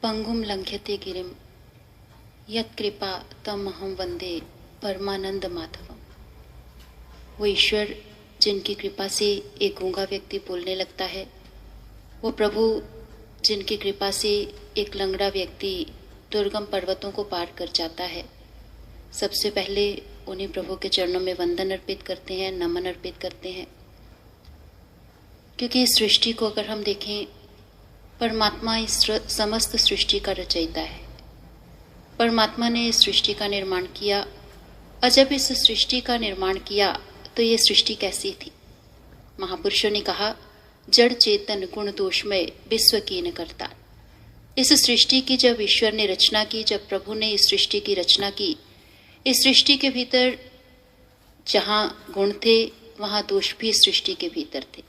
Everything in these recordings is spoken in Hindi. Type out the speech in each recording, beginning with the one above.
पंगुम लंघ्यते गिरिम यत्कृपा तमहं वंदे परमानंद माधवम। वो ईश्वर जिनकी कृपा से एक गूंगा व्यक्ति बोलने लगता है, वो प्रभु जिनकी कृपा से एक लंगड़ा व्यक्ति दुर्गम पर्वतों को पार कर जाता है। सबसे पहले उन्हें प्रभु के चरणों में वंदन अर्पित करते हैं, नमन अर्पित करते हैं। क्योंकि इस सृष्टि को अगर हम देखें, परमात्मा इस समस्त सृष्टि का रचयिता है। परमात्मा ने इस सृष्टि का निर्माण किया, और जब इस सृष्टि का निर्माण किया तो ये सृष्टि कैसी थी? महापुरुषों ने कहा, जड़ चेतन गुण दोषमय विश्व कीन करता। इस सृष्टि की जब ईश्वर ने रचना की, जब प्रभु ने इस सृष्टि की रचना की, इस सृष्टि के भीतर जहां गुण थे वहां दोष भी इस सृष्टि के भीतर थे।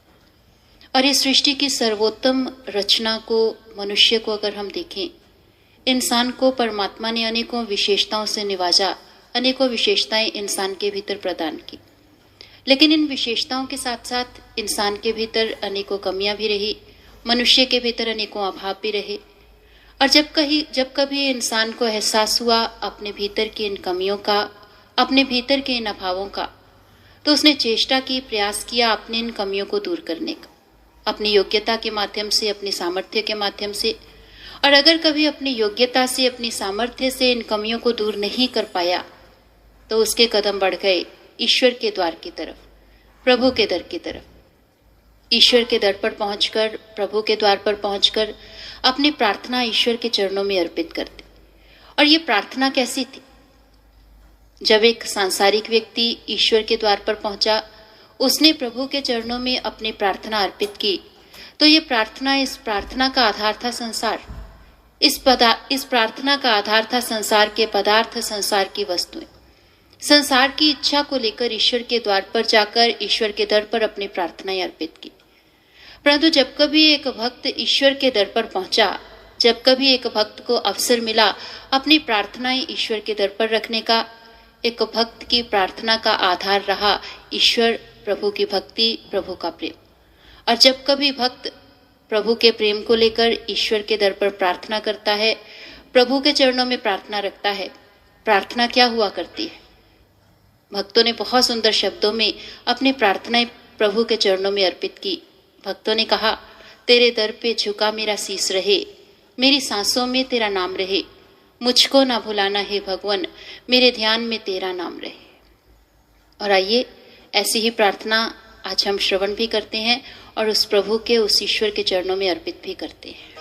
और इस सृष्टि की सर्वोत्तम रचना को, मनुष्य को अगर हम देखें, इंसान को परमात्मा ने अनेकों विशेषताओं से निवाजा, अनेकों विशेषताएं इंसान के भीतर प्रदान की। लेकिन इन विशेषताओं के साथ साथ इंसान के भीतर अनेकों कमियां भी रही, मनुष्य के भीतर अनेकों अभाव भी रहे। और जब कभी इंसान को एहसास हुआ अपने भीतर की इन कमियों का, अपने भीतर के इन अभावों का, तो उसने चेष्टा की, प्रयास किया अपने इन कमियों को दूर करने का, अपनी योग्यता के माध्यम से, अपनी सामर्थ्य के माध्यम से। और अगर कभी अपनी योग्यता से, अपनी सामर्थ्य से इन कमियों को दूर नहीं कर पाया, तो उसके कदम बढ़ गए ईश्वर के द्वार की तरफ, प्रभु के दर की तरफ। ईश्वर के दर पर पहुंचकर, प्रभु के द्वार पर पहुंचकर अपनी प्रार्थना ईश्वर के चरणों में अर्पित करते। और ये प्रार्थना कैसी थी? जब एक सांसारिक व्यक्ति ईश्वर के द्वार पर पहुंचा, उसने प्रभु के चरणों में अपनी प्रार्थना अर्पित की, तो ये प्रार्थना, इस प्रार्थना का आधार था संसार। इस प्रार्थना का आधार था संसार के पदार्थ, संसार की वस्तुएं। संसार की इच्छा को लेकर ईश्वर के द्वार पर जाकर ईश्वर के दर पर अपनी प्रार्थनाएं अर्पित की। परंतु जब कभी एक भक्त ईश्वर के दर पर पहुंचा, जब कभी एक भक्त को अवसर मिला अपनी प्रार्थनाएं ईश्वर के दर पर रखने का, एक भक्त की प्रार्थना का आधार रहा ईश्वर, प्रभु की भक्ति, प्रभु का प्रेम। और जब कभी भक्त प्रभु के प्रेम को लेकर ईश्वर के दर पर प्रार्थना करता है, प्रभु के चरणों में प्रार्थना रखता है, प्रार्थना क्या हुआ करती है? भक्तों ने बहुत सुंदर शब्दों में अपनी प्रार्थनाएं प्रभु के चरणों में अर्पित की। भक्तों ने कहा, तेरे दर पे झुका मेरा शीस रहे, मेरी सांसों में तेरा नाम रहे, मुझको ना भुलाना है भगवन, मेरे ध्यान में तेरा नाम रहे। और आइए ऐसी ही प्रार्थना आज हम श्रवण भी करते हैं और उस प्रभु के, उस ईश्वर के चरणों में अर्पित भी करते हैं।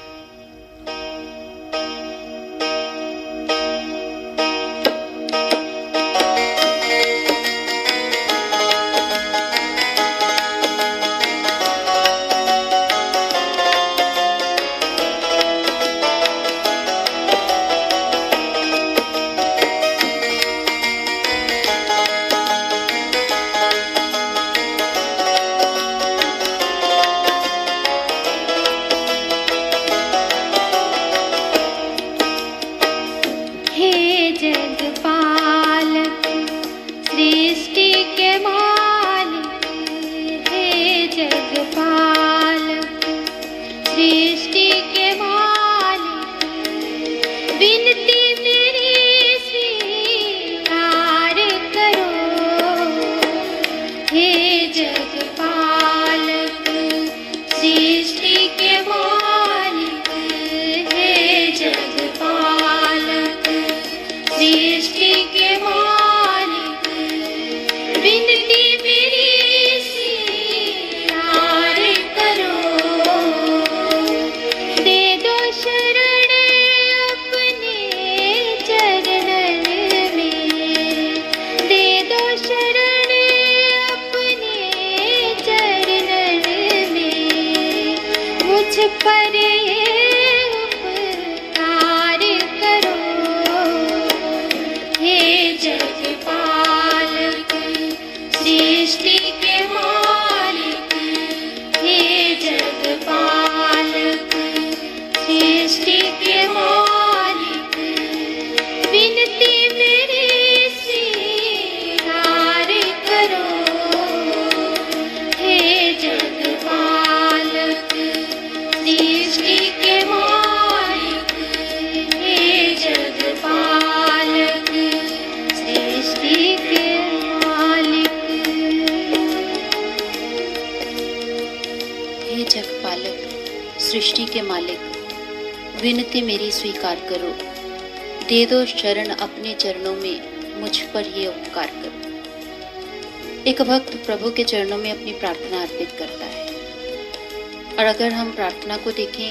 विनती मेरी स्वीकार करो, दे दो शरण अपने चरणों में, मुझ पर ये उपकार करो। एक भक्त प्रभु के चरणों में अपनी प्रार्थना अर्पित करता है। और अगर हम प्रार्थना को देखें,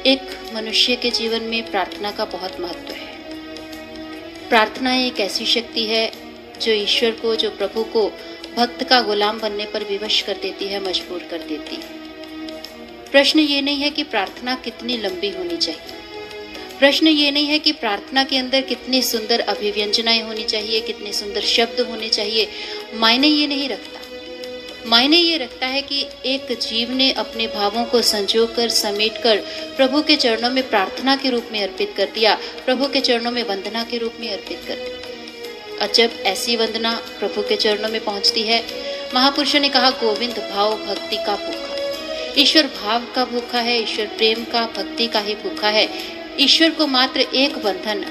एक मनुष्य के जीवन में प्रार्थना का बहुत महत्व है। प्रार्थना एक ऐसी शक्ति है जो ईश्वर को, जो प्रभु को भक्त का गुलाम बनने पर विवश कर देती है, मजबूर कर देती है। प्रश्न ये नहीं है कि प्रार्थना कितनी लंबी होनी चाहिए, प्रश्न ये नहीं है कि प्रार्थना के अंदर कितनी सुंदर अभिव्यंजनाएं होनी चाहिए, कितने सुंदर शब्द होने चाहिए। मायने ये नहीं रखता। मायने ये रखता है कि एक जीव ने अपने भावों को संजोकर, समेटकर प्रभु के चरणों में प्रार्थना के रूप में अर्पित कर दिया, प्रभु के चरणों में वंदना के रूप में अर्पित कर दिया। और जब ऐसी वंदना प्रभु के चरणों में पहुंचती है, महापुरुषों ने कहा, गोविंद भाव भक्ति का भूखा। ईश्वर भाव का भूखा है, ईश्वर प्रेम का, भक्ति का ही भूखा है। ईश्वर को मात्र एक बंधन,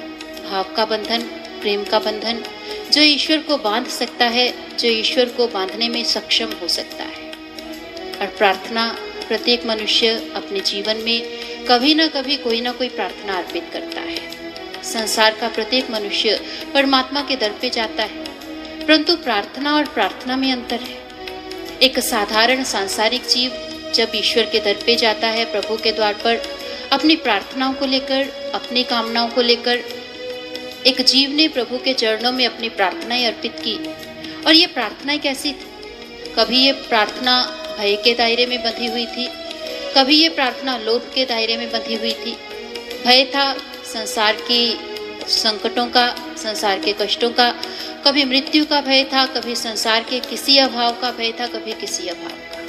भाव का बंधन, प्रेम का बंधन, जो ईश्वर को बांध सकता है, जो ईश्वर को बांधने में सक्षम हो सकता है। और प्रार्थना, प्रत्येक मनुष्य अपने जीवन में कभी ना कभी कोई ना कोई प्रार्थना अर्पित करता है। संसार का प्रत्येक मनुष्य परमात्मा के दर पे जाता है, परंतु प्रार्थना और प्रार्थना में अंतर है। एक साधारण सांसारिक जीव जब ईश्वर के दर पे जाता है, प्रभु के द्वार पर, अपनी प्रार्थनाओं को लेकर, अपनी कामनाओं को लेकर, एक जीव ने प्रभु के चरणों में अपनी प्रार्थनाएं अर्पित की। और ये प्रार्थनाएं कैसी थी? कभी ये प्रार्थना भय के दायरे में बंधी हुई थी, कभी ये प्रार्थना लोभ के दायरे में बंधी हुई थी। भय था संसार की संकटों का, संसार के कष्टों का, कभी मृत्यु का भय था, कभी संसार के किसी अभाव का भय था, कभी किसी अभाव का।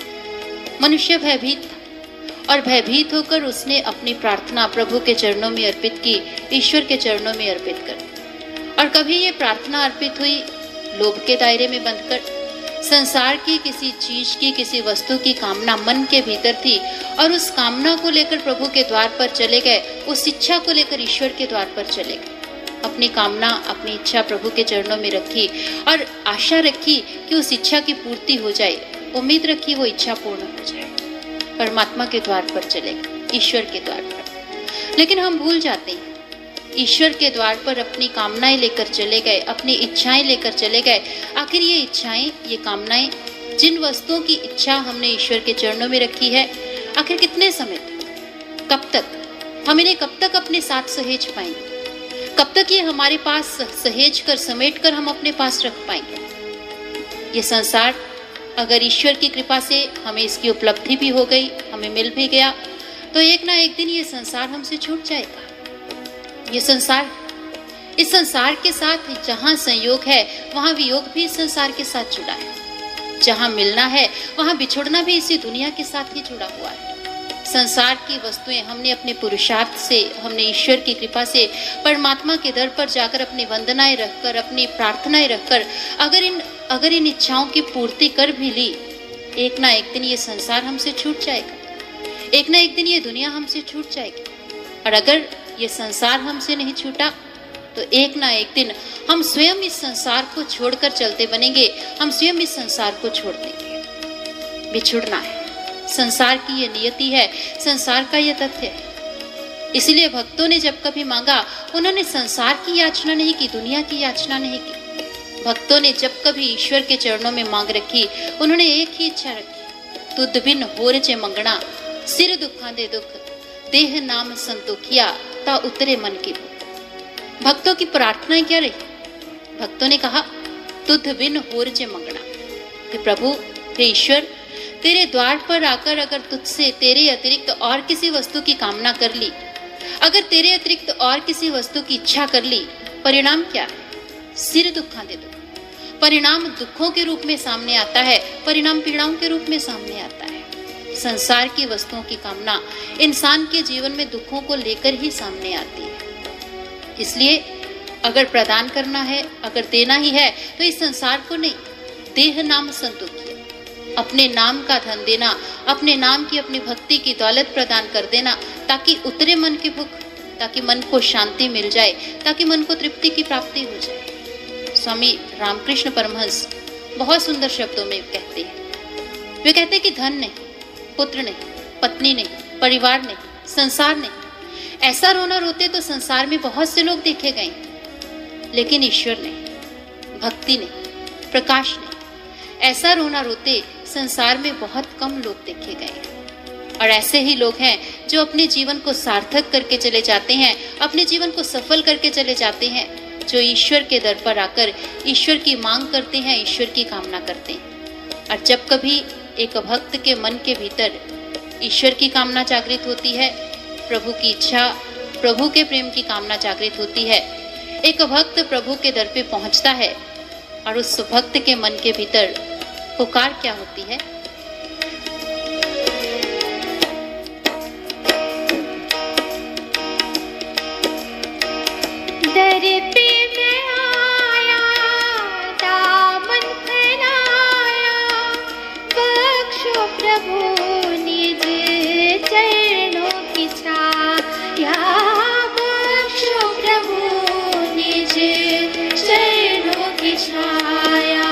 मनुष्य भयभीत था और भयभीत होकर उसने अपनी प्रार्थना प्रभु के चरणों में अर्पित की, ईश्वर के चरणों में अर्पित कर दी। और कभी ये प्रार्थना अर्पित हुई लोभ के दायरे में बंधकर, संसार की किसी चीज की, किसी वस्तु की कामना मन के भीतर थी और उस कामना को लेकर प्रभु के द्वार पर चले गए, उस इच्छा को लेकर ईश्वर के द्वार पर चले गए। अपनी कामना, अपनी इच्छा प्रभु के चरणों में रखी और आशा रखी कि उस इच्छा की पूर्ति हो जाए, उम्मीद रखी वो इच्छा पूर्ण हो जाए। परमात्मा के द्वार पर चले गए, ईश्वर के द्वार पर। लेकिन हम भूल जाते हैं, ईश्वर के द्वार पर अपनी कामनाएं लेकर चले गए, अपनी इच्छाएं लेकर चले गए। आखिर ये इच्छाएं, ये कामनाएं, जिन वस्तुओं की इच्छा हमने ईश्वर के चरणों में रखी है, आखिर कितने समय तक, कब तक हम इन्हें, कब तक अपने साथ सहेज पाएंगे? कब तक ये हमारे पास सहेज कर, समेट कर हम अपने पास रख पाएंगे? ये संसार अगर ईश्वर की कृपा से हमें इसकी उपलब्धि भी हो गई, हमें मिल भी गया, तो एक ना एक दिन ये संसार हमसे छूट जाएगा। ये संसार, इस संसार के साथ जहाँ संयोग है वहाँ वियोग भी इस संसार के साथ जुड़ा है। जहाँ मिलना है वहाँ बिछुड़ना भी इसी दुनिया के साथ ही जुड़ा हुआ है। संसार की वस्तुएं हमने अपने पुरुषार्थ से, हमने ईश्वर की कृपा से परमात्मा के दर पर जाकर अपनी वंदनाएं रखकर, अपनी प्रार्थनाएं रखकर अगर इन इच्छाओं की पूर्ति कर भी ली, एक ना एक दिन ये संसार हमसे छूट जाएगा, एक ना एक दिन ये दुनिया हमसे छूट जाएगी। और अगर ये संसार हमसे नहीं छूटा तो एक ना एक दिन हम स्वयं इस संसार को छोड़कर चलते बनेंगे, हम स्वयं इस संसार को छोड़ देंगे। बिछुड़ना है, संसार की ये नियति है, संसार का ये तथ्य है। इसलिए भक्तों ने जब कभी मांगा, उन्होंने संसार की याचना नहीं की, दुनिया की याचना नहीं की। भक्तों ने जब कभी ईश्वर के चरणों में मांग रखी, उन्होंने एक ही इच्छा रखी, तुद बिन होर चे मंगना, सिर दुखा दे दुख, देह नाम संतोखिया, ता उतरे मन की भूख। भक्तों की प्रार्थनाएं क्या रही? भक्तों ने कहा, तुद बिन होर चे मंगना, कि प्रभु, हे ईश्वर, तेरे द्वार पर आकर अगर तुझसे तेरे अतिरिक्त और किसी वस्तु की कामना कर ली, अगर तेरे अतिरिक्त और किसी वस्तु की इच्छा कर ली, परिणाम क्या है? सिर दुखा दे दुख। परिणाम दुखों के रूप में सामने आता है, परिणाम पीड़ाओं के रूप में सामने आता है। संसार की वस्तुओं की कामना इंसान के जीवन में दुखों को लेकर ही सामने आती है। इसलिए अगर प्रदान करना है, अगर देना ही है, तो इस संसार को नहीं, देह नाम संतोखिया, अपने नाम का धन देना, अपने नाम की, अपनी भक्ति की दौलत प्रदान कर देना, ताकि उतरे मन की भूख, ताकि मन को शांति मिल जाए, ताकि मन को तृप्ति की प्राप्ति हो जाए। स्वामी रामकृष्ण परमहंस बहुत सुंदर शब्दों में कहते हैं, वे कहते हैं कि धन नहीं, पुत्र नहीं, पत्नी नहीं, परिवार नहीं, संसार नहीं, ऐसा रोना रोते तो संसार में बहुत से लोग देखे गए, लेकिन ईश्वर ने, भक्ति ने, प्रकाश ने ऐसा रोना रोते संसार में बहुत कम लोग देखे गए। और ऐसे ही लोग हैं जो अपने जीवन को सार्थक करके चले जाते हैं, अपने जीवन को सफल करके चले जाते हैं, जो ईश्वर के दर पर आकर ईश्वर की मांग करते हैं, ईश्वर की कामना करते हैं। और जब कभी एक भक्त के मन के भीतर ईश्वर की कामना जागृत होती है, प्रभु की इच्छा, प्रभु के प्रेम की कामना जागृत होती है, एक भक्त प्रभु के दर पे पहुंचता है और उस भक्त के मन के भीतर पुकार क्या होती है? दर पे मैं आया, दामन फैलाया, बख्शो प्रभु निज चरणों की छाया, बख्शो प्रभु निज चरणों की छाया।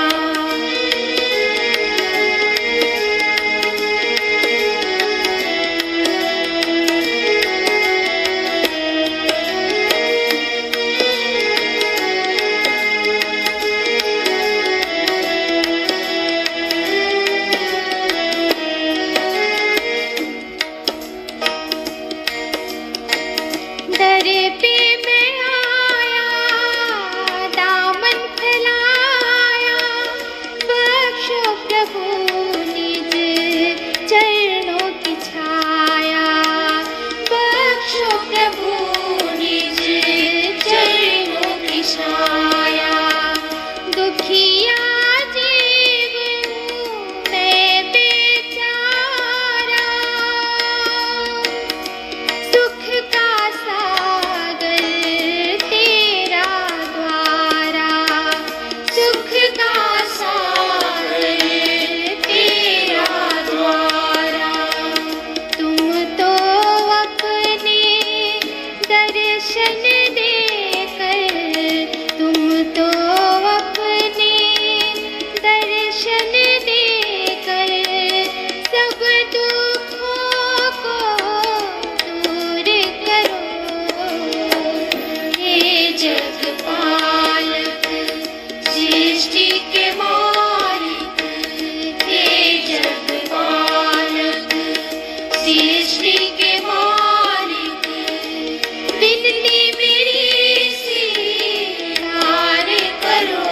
दर पे मैं आया, दामन फैलाया, बख्शो प्रभु निज चरणों की छाया, बख्शो प्रभु निज चरणों की छाया। दुखिया जीव हूँ मैं बेचारा, सुख का सागर तेरा द्वारा, सुख का सागर तेरा द्वारा। तुम तो अपने दर्शन देकर, तुम तो अपने दर्शन देकर सब दुखों को दूर करो। हे जगपालक, सृष्टि के मालिक, हे जगपालक, सृष्टि के मालिक, विनती मेरी स्वीकार करो।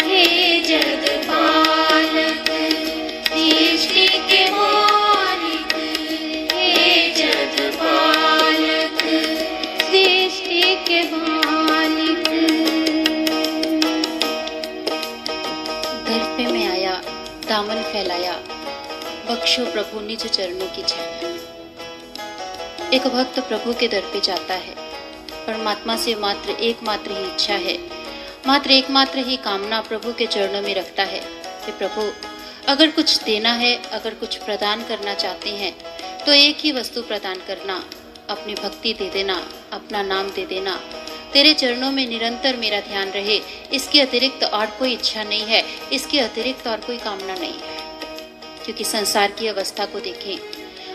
हे जगपालक, सृष्टि के मालिक, हे जगपालक, सृष्टि के मालिक। दर पे मैं आया, दामन फैलाया, बख्शो प्रभु निज चरणों की छाया। एक भक्त प्रभु के दर पे जाता है, परमात्मा से मात्र एकमात्र ही इच्छा है, मात्र एकमात्र ही कामना प्रभु के चरणों में रखता है कि प्रभु अगर कुछ देना है, अगर कुछ प्रदान करना चाहते हैं तो एक ही वस्तु प्रदान करना, अपनी भक्ति दे देना, अपना नाम दे देना, तेरे चरणों में निरंतर मेरा ध्यान रहे, इसके अतिरिक्त और कोई इच्छा नहीं है, इसके अतिरिक्त और कोई कामना नहीं है। क्योंकि संसार की अवस्था को देखें,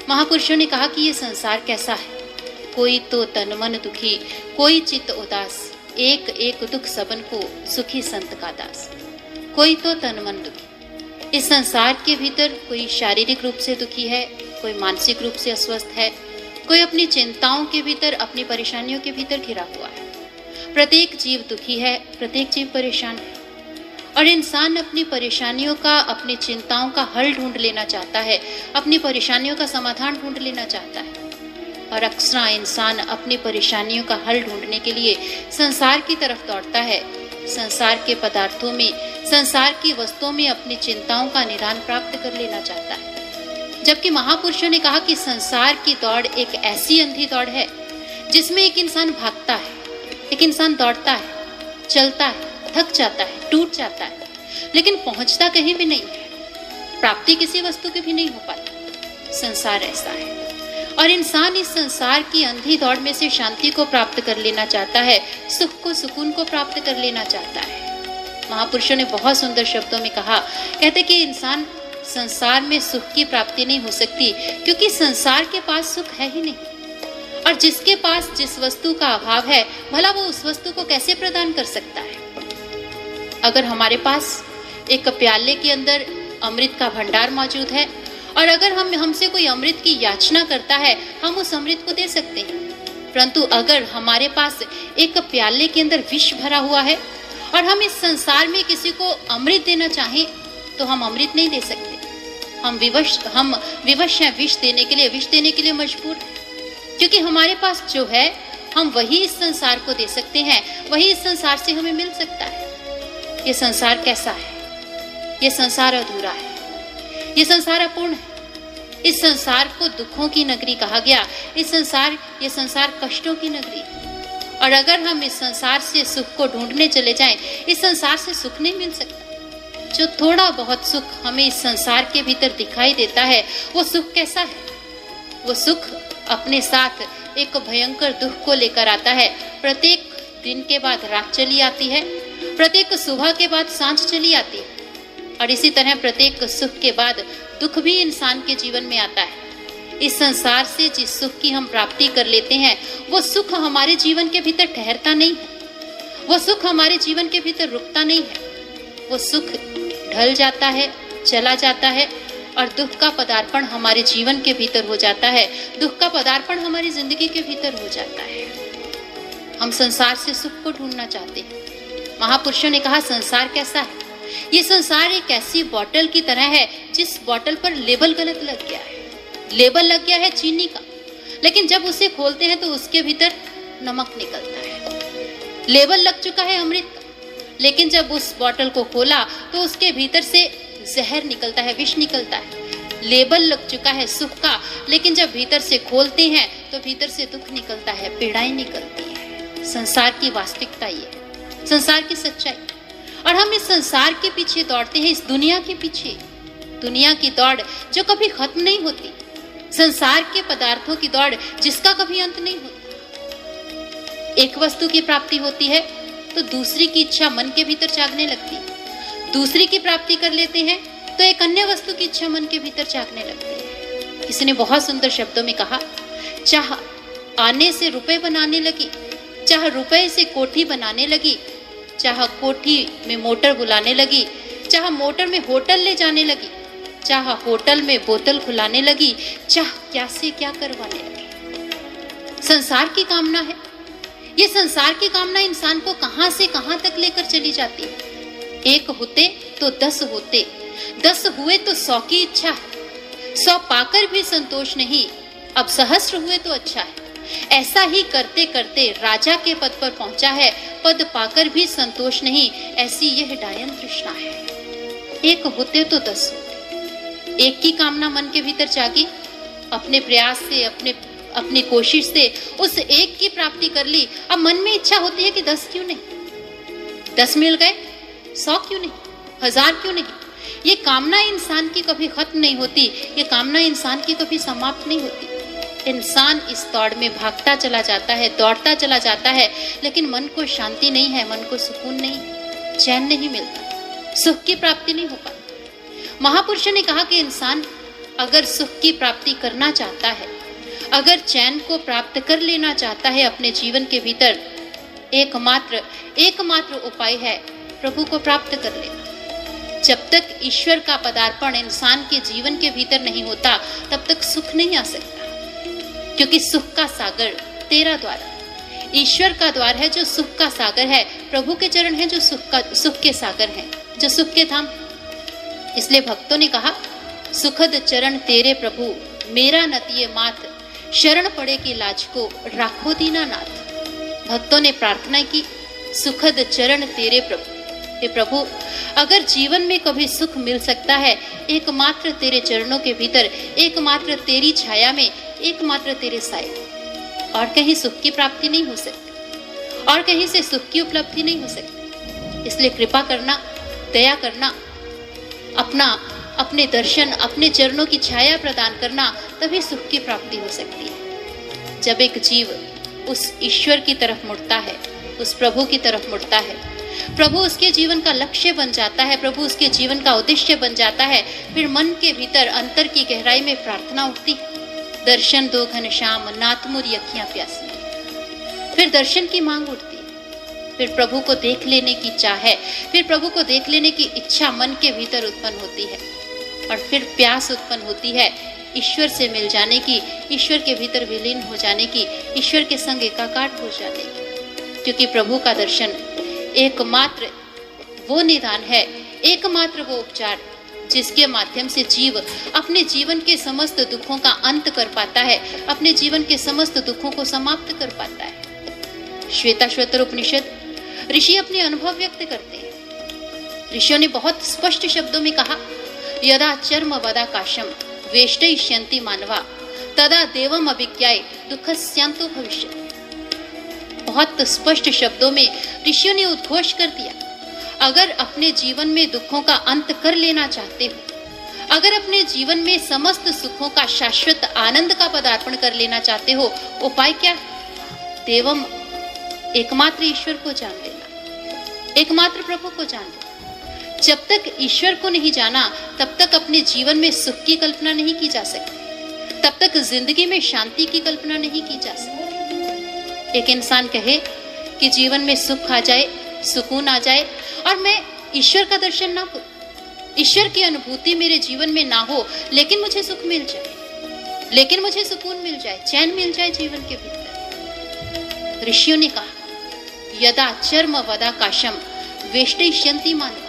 महापुरुषों ने कहा कि ये संसार कैसा है, कोई तो तन मन दुखी, कोई चित्त उदास, एक एक दुख सबन को, सुखी संत का दास। कोई तो तन मन दुखी, इस संसार के भीतर कोई शारीरिक रूप से दुखी है, कोई मानसिक रूप से अस्वस्थ है, कोई अपनी चिंताओं के भीतर, अपनी परेशानियों के भीतर घिरा हुआ है। प्रत्येक जीव दुखी है, प्रत्येक जीव परेशान है, और इंसान अपनी परेशानियों का, अपनी चिंताओं का हल ढूंढ लेना चाहता है, अपनी परेशानियों का समाधान ढूंढ लेना चाहता है। और अक्सर इंसान अपनी परेशानियों का हल ढूंढने के लिए संसार की तरफ दौड़ता है, संसार के पदार्थों में, संसार की वस्तुओं में अपनी चिंताओं का निदान प्राप्त कर लेना चाहता है। जबकि महापुरुषों ने कहा कि संसार की दौड़ एक ऐसी अंधी दौड़ है जिसमें एक इंसान भागता है, एक इंसान दौड़ता है, चलता है, थक जाता है, टूट जाता है, लेकिन पहुंचता कहीं भी नहीं है, प्राप्ति किसी वस्तु की भी नहीं हो पाती। संसार ऐसा है, और इंसान इस संसार की अंधी दौड़ में से शांति को प्राप्त कर लेना चाहता है, सुख को, सुकून को प्राप्त कर लेना चाहता है। महापुरुषों ने बहुत सुंदर शब्दों में कहा, कहते कि इंसान संसार में सुख की प्राप्ति नहीं हो सकती, क्योंकि संसार के पास सुख है ही नहीं। और जिसके पास जिस वस्तु का अभाव है, भला वो उस वस्तु को कैसे प्रदान कर सकता है? अगर हमारे पास एक प्याले के अंदर अमृत का भंडार मौजूद है और अगर हमसे कोई अमृत की याचना करता है, हम उस अमृत को दे सकते हैं। परंतु अगर हमारे पास एक प्याले के अंदर विष भरा हुआ है और हम इस संसार में किसी को अमृत देना चाहें, तो हम अमृत नहीं दे सकते। हम विवश हैं, विष देने के लिए मजबूर हैं, क्योंकि हमारे पास जो है हम वही इस संसार को दे सकते हैं, वही इस संसार से हमें मिल सकता है। ये संसार कैसा है? ये संसार अधूरा है, ये संसार अपूर्ण है। इस संसार को दुखों की नगरी कहा गया। ये संसार कष्टों की नगरी। और अगर हम इस संसार से सुख को ढूंढने चले जाएं, इस संसार से सुख नहीं मिल सकता। जो थोड़ा बहुत सुख हमें इस संसार के भीतर दिखाई देता है, वो सुख कैसा है? वो सुख अपने साथ एक भयंकर दुख को लेकर आता है। प्रत्येक दिन के बाद रात चली आती है, प्रत्येक सुबह के बाद सांझ चली आती है, और इसी तरह प्रत्येक सुख के बाद दुख भी इंसान के जीवन में आता है। इस संसार से जिस सुख की हम प्राप्ति कर लेते हैं, वो सुख हमारे जीवन के भीतर ठहरता नहीं है, वो सुख हमारे जीवन के भीतर रुकता नहीं है। वो सुख ढल जाता है, चला जाता है, और दुख का पदार्पण हमारे जीवन के भीतर हो जाता है, दुख का पदार्पण हमारी जिंदगी के भीतर हो जाता है। हम संसार से सुख को ढूंढना चाहते हैं। महापुरुषों ने कहा, संसार कैसा है? ये संसार एक ऐसी बोतल की तरह है जिस बोतल पर लेबल गलत लग गया है। लेबल लग गया है चीनी का, लेकिन जब उसे खोलते हैं तो उसके भीतर नमक निकलता है। लेबल लग चुका है अमृत का, लेकिन जब उस बोतल को खोला तो उसके भीतर से जहर निकलता है, विष निकलता है। लेबल लग चुका है सुख का, लेकिन जब भीतर से खोलते हैं तो भीतर से दुख निकलता है, पीड़ाएं निकलती है। संसार की वास्तविकता ये है, संसार की सच्चाई। और हम इस संसार के पीछे दौड़ते हैं, इस दुनिया के पीछे, दुनिया की दौड़ जो कभी खत्म नहीं होती, संसार के पदार्थों की दौड़ जिसका कभी अंत नहीं होता। एक वस्तु की प्राप्ति होती है तो दूसरी की इच्छा मन के भीतर जागने लगती है, दूसरी की प्राप्ति कर लेते हैं तो एक अन्य वस्तु की इच्छा मन के भीतर जागने लगती है। किसी ने बहुत सुंदर शब्दों में कहा, चाह आने से रुपए बनाने लगी, चाह रुपए से कोठी बनाने लगी, चाह कोठी में मोटर बुलाने लगी, चाह मोटर में होटल ले जाने लगी, चाह होटल में बोतल खुलाने लगी, चाह क्या से क्या करवाने लगी। संसार की कामना है। ये संसार की कामना इंसान को कहां से कहां तक लेकर चली जाती है। एक होते तो 10 होते, 10 हुए तो 100 की इच्छा है, 100 पाकर भी संतोष नहीं, अब सहस्त्र हुए तो अच्छा है। ऐसा ही करते करते राजा के पद पर पहुंचा है, पद पाकर भी संतोष नहीं, ऐसी यह डायन तृष्णा है। एक होते तो 10 होते, एक की कामना मन के भीतर जागी, अपने प्रयास से, अपनी कोशिश से उस एक की प्राप्ति कर ली। अब मन में इच्छा होती है कि 10 क्यों नहीं, 10 मिल गए, 100 क्यों नहीं, 1000 क्यों नहीं। ये कामना इंसान की कभी खत्म नहीं होती, ये कामना इंसान की कभी समाप्त नहीं होती। इंसान इस दौड़ में भागता चला जाता है, दौड़ता चला जाता है, लेकिन मन को शांति नहीं है, मन को सुकून नहीं है, चैन नहीं मिलता, सुख की प्राप्ति नहीं हो पाती। महापुरुषों ने कहा कि इंसान अगर सुख की प्राप्ति करना चाहता है, अगर चैन को प्राप्त कर लेना चाहता है अपने जीवन के भीतर, एकमात्र उपाय है प्रभु को प्राप्त कर लेना। जब तक ईश्वर का पदार्पण इंसान के जीवन के भीतर नहीं होता, तब तक सुख नहीं आ सकता, क्योंकि सुख का सागर तेरा द्वार, ईश्वर का द्वार है जो सुख का सागर है, प्रभु के चरण है जो सुख के सागर है, जो सुख के धाम। इसलिए भक्तों ने कहा, सुखद चरण तेरे प्रभु, मेरा नतिये मात, शरण पड़े की लाज को राखो दीनानाथ। भक्तों ने प्रार्थना की, सुखद चरण तेरे प्रभु, हे प्रभु, अगर जीवन में कभी सुख मिल सकता है, एकमात्र तेरे चरणों के भीतर, एकमात्र तेरी छाया में, एकमात्र तेरे साए, और कहीं सुख की प्राप्ति नहीं हो सकती, और कहीं से सुख की उपलब्धि नहीं हो सकती। इसलिए कृपा करना, दया करना, अपने दर्शन, अपने चरणों की छाया प्रदान करना, तभी सुख की प्राप्ति हो सकती है। जब एक जीव उस ईश्वर की तरफ मुड़ता है, उस प्रभु की तरफ मुड़ता है, प्रभु उसके जीवन का लक्ष्य बन जाता है, प्रभु उसके जीवन का उद्देश्य बन जाता है, फिर मन के भीतर अंतर की गहराई में प्रार्थना उठती है, दर्शन दो घनश्याम, नाथ मोरी अखियां प्यासी। फिर दर्शन की मांग उठती है, फिर प्रभु को देख लेने की चाह है, फिर प्रभु को देख लेने की इच्छा मन के भीतर उत्पन्न होती है, और फिर प्यास उत्पन्न होती है ईश्वर से मिल जाने की, ईश्वर के भीतर विलीन हो जाने की, ईश्वर के संग एकाकार हो जाने की। क्योंकि प्रभु का दर्शन एकमात्र वो निदान है, एकमात्र वो उपचार जिसके माध्यम से जीव अपने जीवन के समस्त दुखों का अंत कर पाता है, अपने जीवन के समस्त दुखों को समाप्त कर पाता है। श्वेताश्वतर उपनिषद ऋषि अपने अनुभव व्यक्त करते हैं। ऋषियों ने बहुत स्पष्ट शब्दों में कहा, यदा चर्म वदाकाशम वेष्टयिष्यन्ति मानवा तदा देवम अभिज्ञाय दुःखस्यांतो भविष्यति। बहुत स्पष्ट शब्दों में ऋषियों ने उद्घोष कर दिया, अगर अपने जीवन में दुखों का अंत कर लेना चाहते हो, अगर अपने जीवन में समस्त सुखों का शाश्वत आनंद का पदार्पण कर लेना चाहते हो, उपाय क्या है? देवम, एकमात्र ईश्वर को जान लेना, एकमात्र प्रभु को जान लेना। जब तक ईश्वर को नहीं जाना तब तक अपने जीवन में सुख की कल्पना नहीं की जा सकती, तब तक जिंदगी में शांति की कल्पना नहीं की जा सकती। एक इंसान कहे कि जीवन में सुख आ जाए, सुकून आ जाए, और मैं ईश्वर का दर्शन ना करूं, ईश्वर की अनुभूति मेरे जीवन में ना हो, लेकिन मुझे सुख मिल जाए, लेकिन मुझे सुकून मिल जाए, चैन मिल जाए जीवन के भीतर। ऋषियों ने कहा, यदा चर्म वदाकाशम वेष्टयिष्यन्ति मानवा।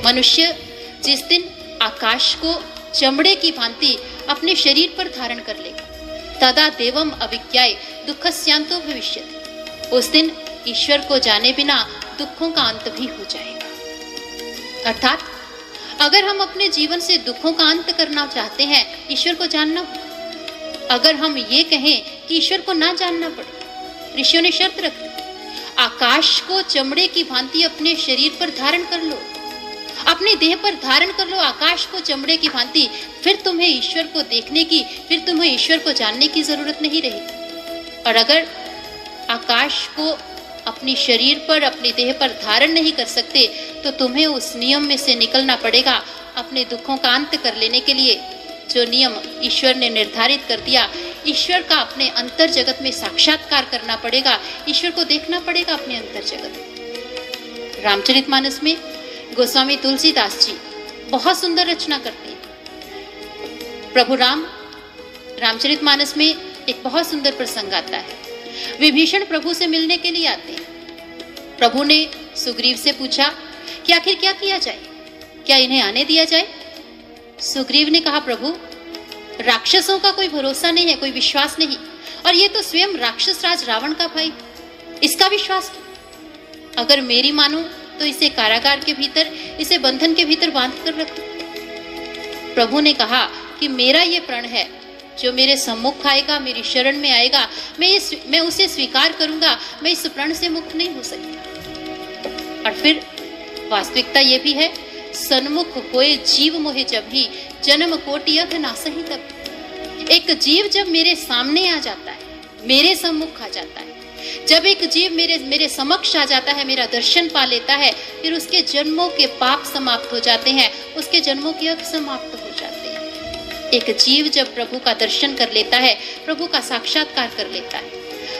मनुष्य जिस दिन आकाश को चमड़े की भांति अपने शरीर पर धारण कर लेगा, तदा देवम अभिज्ञाय दुःखस्यांतो भविष्यति। उस दिन ईश्वर को जाने बिना दुखों का अंत भी हो जाएगा। अर्थात अगर हम अपने जीवन से दुखों का अंत करना चाहते हैं, ईश्वर को जानना पड़े। अगर हम ये कहें कि ईश्वर को ना जानना पड़े, ऋषियों ने शर्त रख दी, आकाश को चमड़े की भांति अपने शरीर पर धारण कर लो, अपने देह पर धारण कर लो आकाश को चमड़े की भांति, फिर तुम्हें ईश्वर को देखने की, फिर तुम्हें ईश्वर को जानने की जरूरत नहीं रहेगी। और अगर आकाश को अपनी शरीर पर, अपने देह पर धारण नहीं कर सकते, तो तुम्हें उस नियम में से निकलना पड़ेगा। अपने दुखों का अंत कर लेने के लिए जो नियम ईश्वर ने निर्धारित कर दिया, ईश्वर का अपने अंतर जगत में साक्षात्कार करना पड़ेगा, ईश्वर को देखना पड़ेगा अपने अंतर जगत में। रामचरितमानस में गोस्वामी तुलसीदास जी बहुत सुंदर रचना करते हैं। प्रभु राम, रामचरितमानस में एक बहुत सुंदर प्रसंग आता है। विभीषण प्रभु से मिलने के लिए आते हैं। प्रभु ने सुग्रीव से पूछा कि आखिर क्या किया जाए, क्या इन्हें आने दिया जाए? सुग्रीव ने कहा, प्रभु राक्षसों का कोई भरोसा नहीं है, कोई विश्वास नहीं, और ये तो स्वयं राक्षस राज रावण का भाई, इसका विश्वास क्यों? अगर मेरी मानो तो इसे कारागार के भीतर, इसे बंधन के भीतर बांध कर रखो। प्रभु ने कहा कि मेरा ये प्रण है, जो मेरे सम्मुख आएगा, मेरी शरण में आएगा, मैं उसे स्वीकार करूंगा, मैं इस प्रण से मुक्त नहीं हो सकता। और फिर वास्तविकता ये भी है, सन्मुख होए जीव मोहे जब ही, जन्म कोटि अघ नासहि तब। एक जीव जब मेरे सामने आ जाता है, मेरे सम्मुख आ जाता है, जब एक जीव मेरे समक्ष आ जाता है, मेरा दर्शन पा लेता है, फिर उसके जन्मों के पाप समाप्त हो जाते हैं, उसके जन्मों के अघ समाप्त हो जाते हैं। एक जीव जब प्रभु का दर्शन कर लेता है, प्रभु का साक्षात्कार कर लेता है,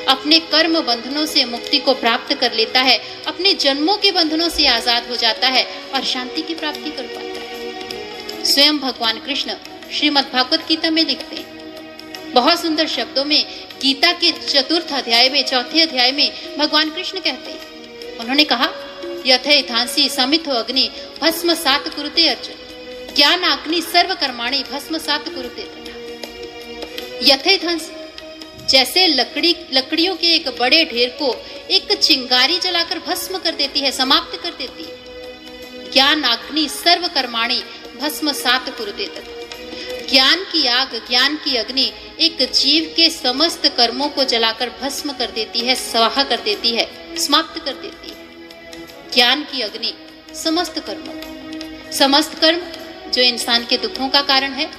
अपने कर्म बंधनों से मुक्ति को प्राप्त कर लेता है, अपने जन्मों के बंधनों से आजाद हो जाता है और शांति की प्राप्ति कर पाता है। स्वयं भगवान कृष्ण श्रीमद् भागवत गीता में लिखते हैं, बहुत सुंदर शब्दों में, गीता के चतुर्थ अध्याय में, चौथे अध्याय में भगवान कृष्ण कहते हैं, उन्होंने कहा, यथैथांसि समितो अग्नि भस्म सात कुरुते अर्जुन, ज्ञान अग्नि सर्व कर्माणि भस्म सात कुरुते तथा। यथैथांसि, जैसे लकड़ियों के एक बड़े ढेर को एक चिंगारी जलाकर भस्म कर देती है, समाप्त कर देती है, ज्ञान अग्नि सर्व कर्माणि भस्म सात कुरुते तथा। ज्ञान की आग, ज्ञान की अग्नि एक जीव के समस्त कर्मों को जलाकर भस्म कर देती है, स्वाहा कर देती है, समाप्त कर देती है। ज्ञान की अग्नि समस्त कर्म जो इंसान के दुखों का कारण है,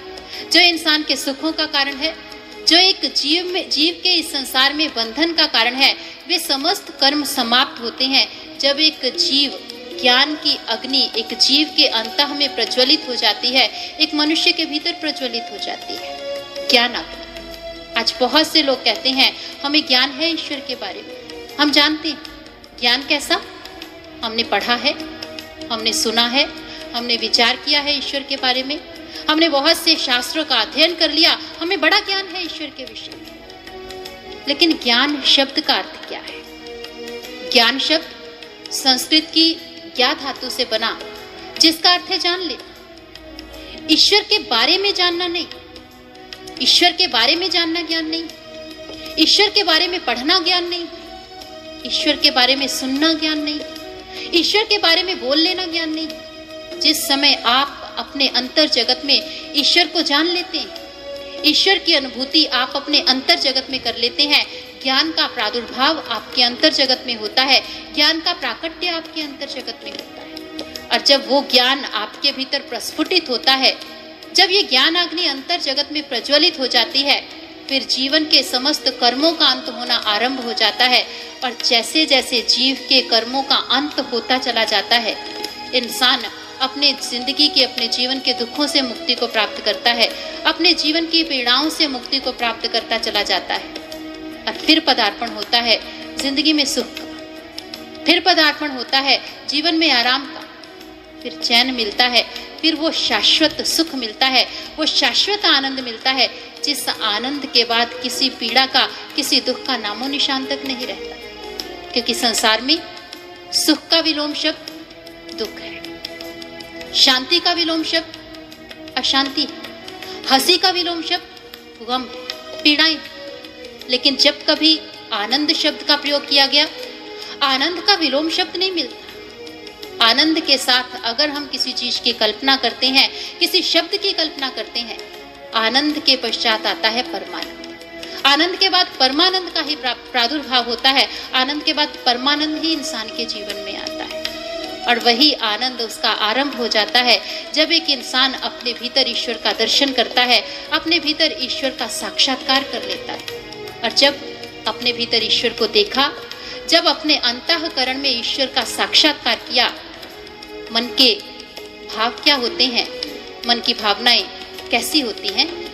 जो इंसान के सुखों का कारण है, जो एक जीव के इस संसार में बंधन का कारण है, वे समस्त कर्म समाप्त होते हैं जब एक जीव, ज्ञान की अग्नि एक जीव के अंतः में प्रज्वलित हो जाती है, एक मनुष्य के भीतर प्रज्वलित हो जाती है। ज्ञान आपको। आज बहुत से लोग कहते हैं हमें ज्ञान है ईश्वर के बारे में। हम जानते हैं ज्ञान कैसा, हमने पढ़ा है, हमने सुना है, हमने विचार किया है ईश्वर के बारे में, हमने बहुत से शास्त्रों का अध्ययन कर लिया, हमें बड़ा ज्ञान है ईश्वर के विषय में। लेकिन ज्ञान शब्द का अर्थ क्या है? ज्ञान शब्द संस्कृत की ज्ञा धातु से बना, जिसका अर्थ है जान लेना। ईश्वर के बारे में जानना नहीं, ईश्वर के बारे में जानना ज्ञान नहीं, ईश्वर के बारे में पढ़ना ज्ञान नहीं, ईश्वर के बारे में सुनना ज्ञान नहीं, ईश्वर के बारे में बोल लेना ज्ञान नहीं। जिस समय आप अपने अंतर जगत में ईश्वर को जान लेते हैं, ईश्वर की अनुभूति आप अपने अंतर जगत में कर लेते हैं, ज्ञान का प्रादुर्भाव आपके अंतर जगत में होता है, ज्ञान का प्राकट्य आपके अंतर जगत में होता है। और जब वो ज्ञान आपके भीतर प्रस्फुटित होता है, जब ये ज्ञान अग्नि अंतर जगत में प्रज्वलित हो जाती है, फिर जीवन के समस्त कर्मों का अंत होना आरंभ हो जाता है। और जैसे जैसे जीव के कर्मों का अंत होता चला जाता है, इंसान अपने जिंदगी के, अपने जीवन के दुखों से मुक्ति को प्राप्त करता है, अपने जीवन की पीड़ाओं से मुक्ति को प्राप्त करता चला जाता है। और फिर पदार्पण होता है जिंदगी में सुख का, फिर पदार्पण होता है जीवन में आराम का, फिर चैन मिलता है, फिर वो शाश्वत सुख मिलता है, वो शाश्वत आनंद मिलता है, जिस आनंद के बाद किसी पीड़ा का, किसी दुख का नामो निशान तक नहीं रहता। क्योंकि संसार में सुख का विलोम शब्द दुख है, शांति का विलोम शब्द अशांति है, हंसी का विलोम शब्द गम है, पीड़ाएं। लेकिन जब कभी आनंद शब्द का प्रयोग किया गया, आनंद का विलोम शब्द नहीं मिलता। आनंद के साथ अगर हम किसी चीज की कल्पना करते हैं, किसी शब्द की कल्पना करते हैं, आनंद के पश्चात आता है परमानंद। आनंद के बाद परमानंद का ही प्रादुर्भाव होता है, आनंद के बाद परमानंद ही इंसान के जीवन में आता है। और वही आनंद उसका आरंभ हो जाता है जब एक इंसान अपने भीतर ईश्वर का दर्शन करता है, अपने भीतर ईश्वर का साक्षात्कार कर लेता है। और जब अपने भीतर ईश्वर को देखा, जब अपने अंतःकरण में ईश्वर का साक्षात्कार किया, मन के भाव क्या होते हैं, मन की भावनाएं कैसी होती हैं?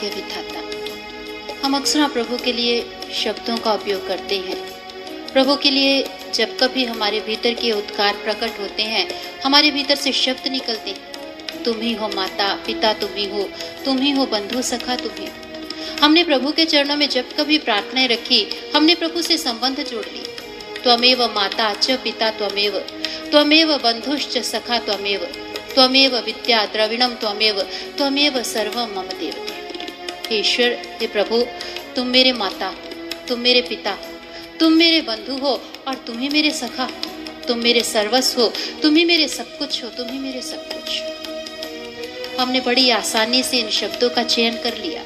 हे विधाता, हम अक्सर प्रभु के लिए शब्दों का उपयोग करते हैं। प्रभु के लिए जब कभी हमारे भीतर के उद्गार प्रकट होते हैं, हमारे भीतर से शब्द निकलते हैं, तुम ही हो माता पिता, तुम ही हो बंधु सखा, तुम ही हो। हमने प्रभु के चरणों में जब कभी प्रार्थनाएं रखी, हमने प्रभु से संबंध जोड़ ली। त्वमेव माता च पिता त्वमेव, त्वमेव बंधुश्च सखा त्वमेव, त्वमेव विद्या द्रविणम त्वमेव, त्वमेव सर्वम मम देव। हे ईश्वर, हे प्रभु, तुम मेरे माता, तुम मेरे पिता, तुम मेरे बंधु हो और तुम ही मेरे सखा, तुम मेरे सर्वस्व हो, तुम ही मेरे सब कुछ हो, तुम ही मेरे सब कुछ हो। हमने बड़ी आसानी से इन शब्दों का चयन कर लिया,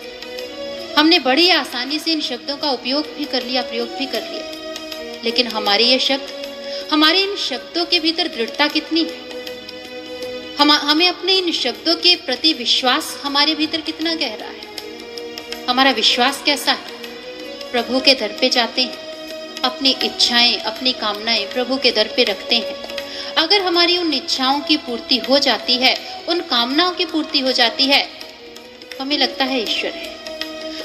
हमने बड़ी आसानी से इन शब्दों का उपयोग भी कर लिया, प्रयोग भी कर लिया, लेकिन हमारे ये शब्द, हमारे इन शब्दों के भीतर दृढ़ता कितनी है? हमें अपने इन शब्दों के प्रति विश्वास हमारे भीतर कितना गहरा है? हमारा विश्वास कैसा है? प्रभु के दर पे जाते हैं, अपनी इच्छाएं, अपनी कामनाएं प्रभु के दर पे रखते हैं। अगर हमारी उन इच्छाओं की पूर्ति हो जाती है, उन कामनाओं की पूर्ति हो जाती है, हमें लगता है ईश्वर है,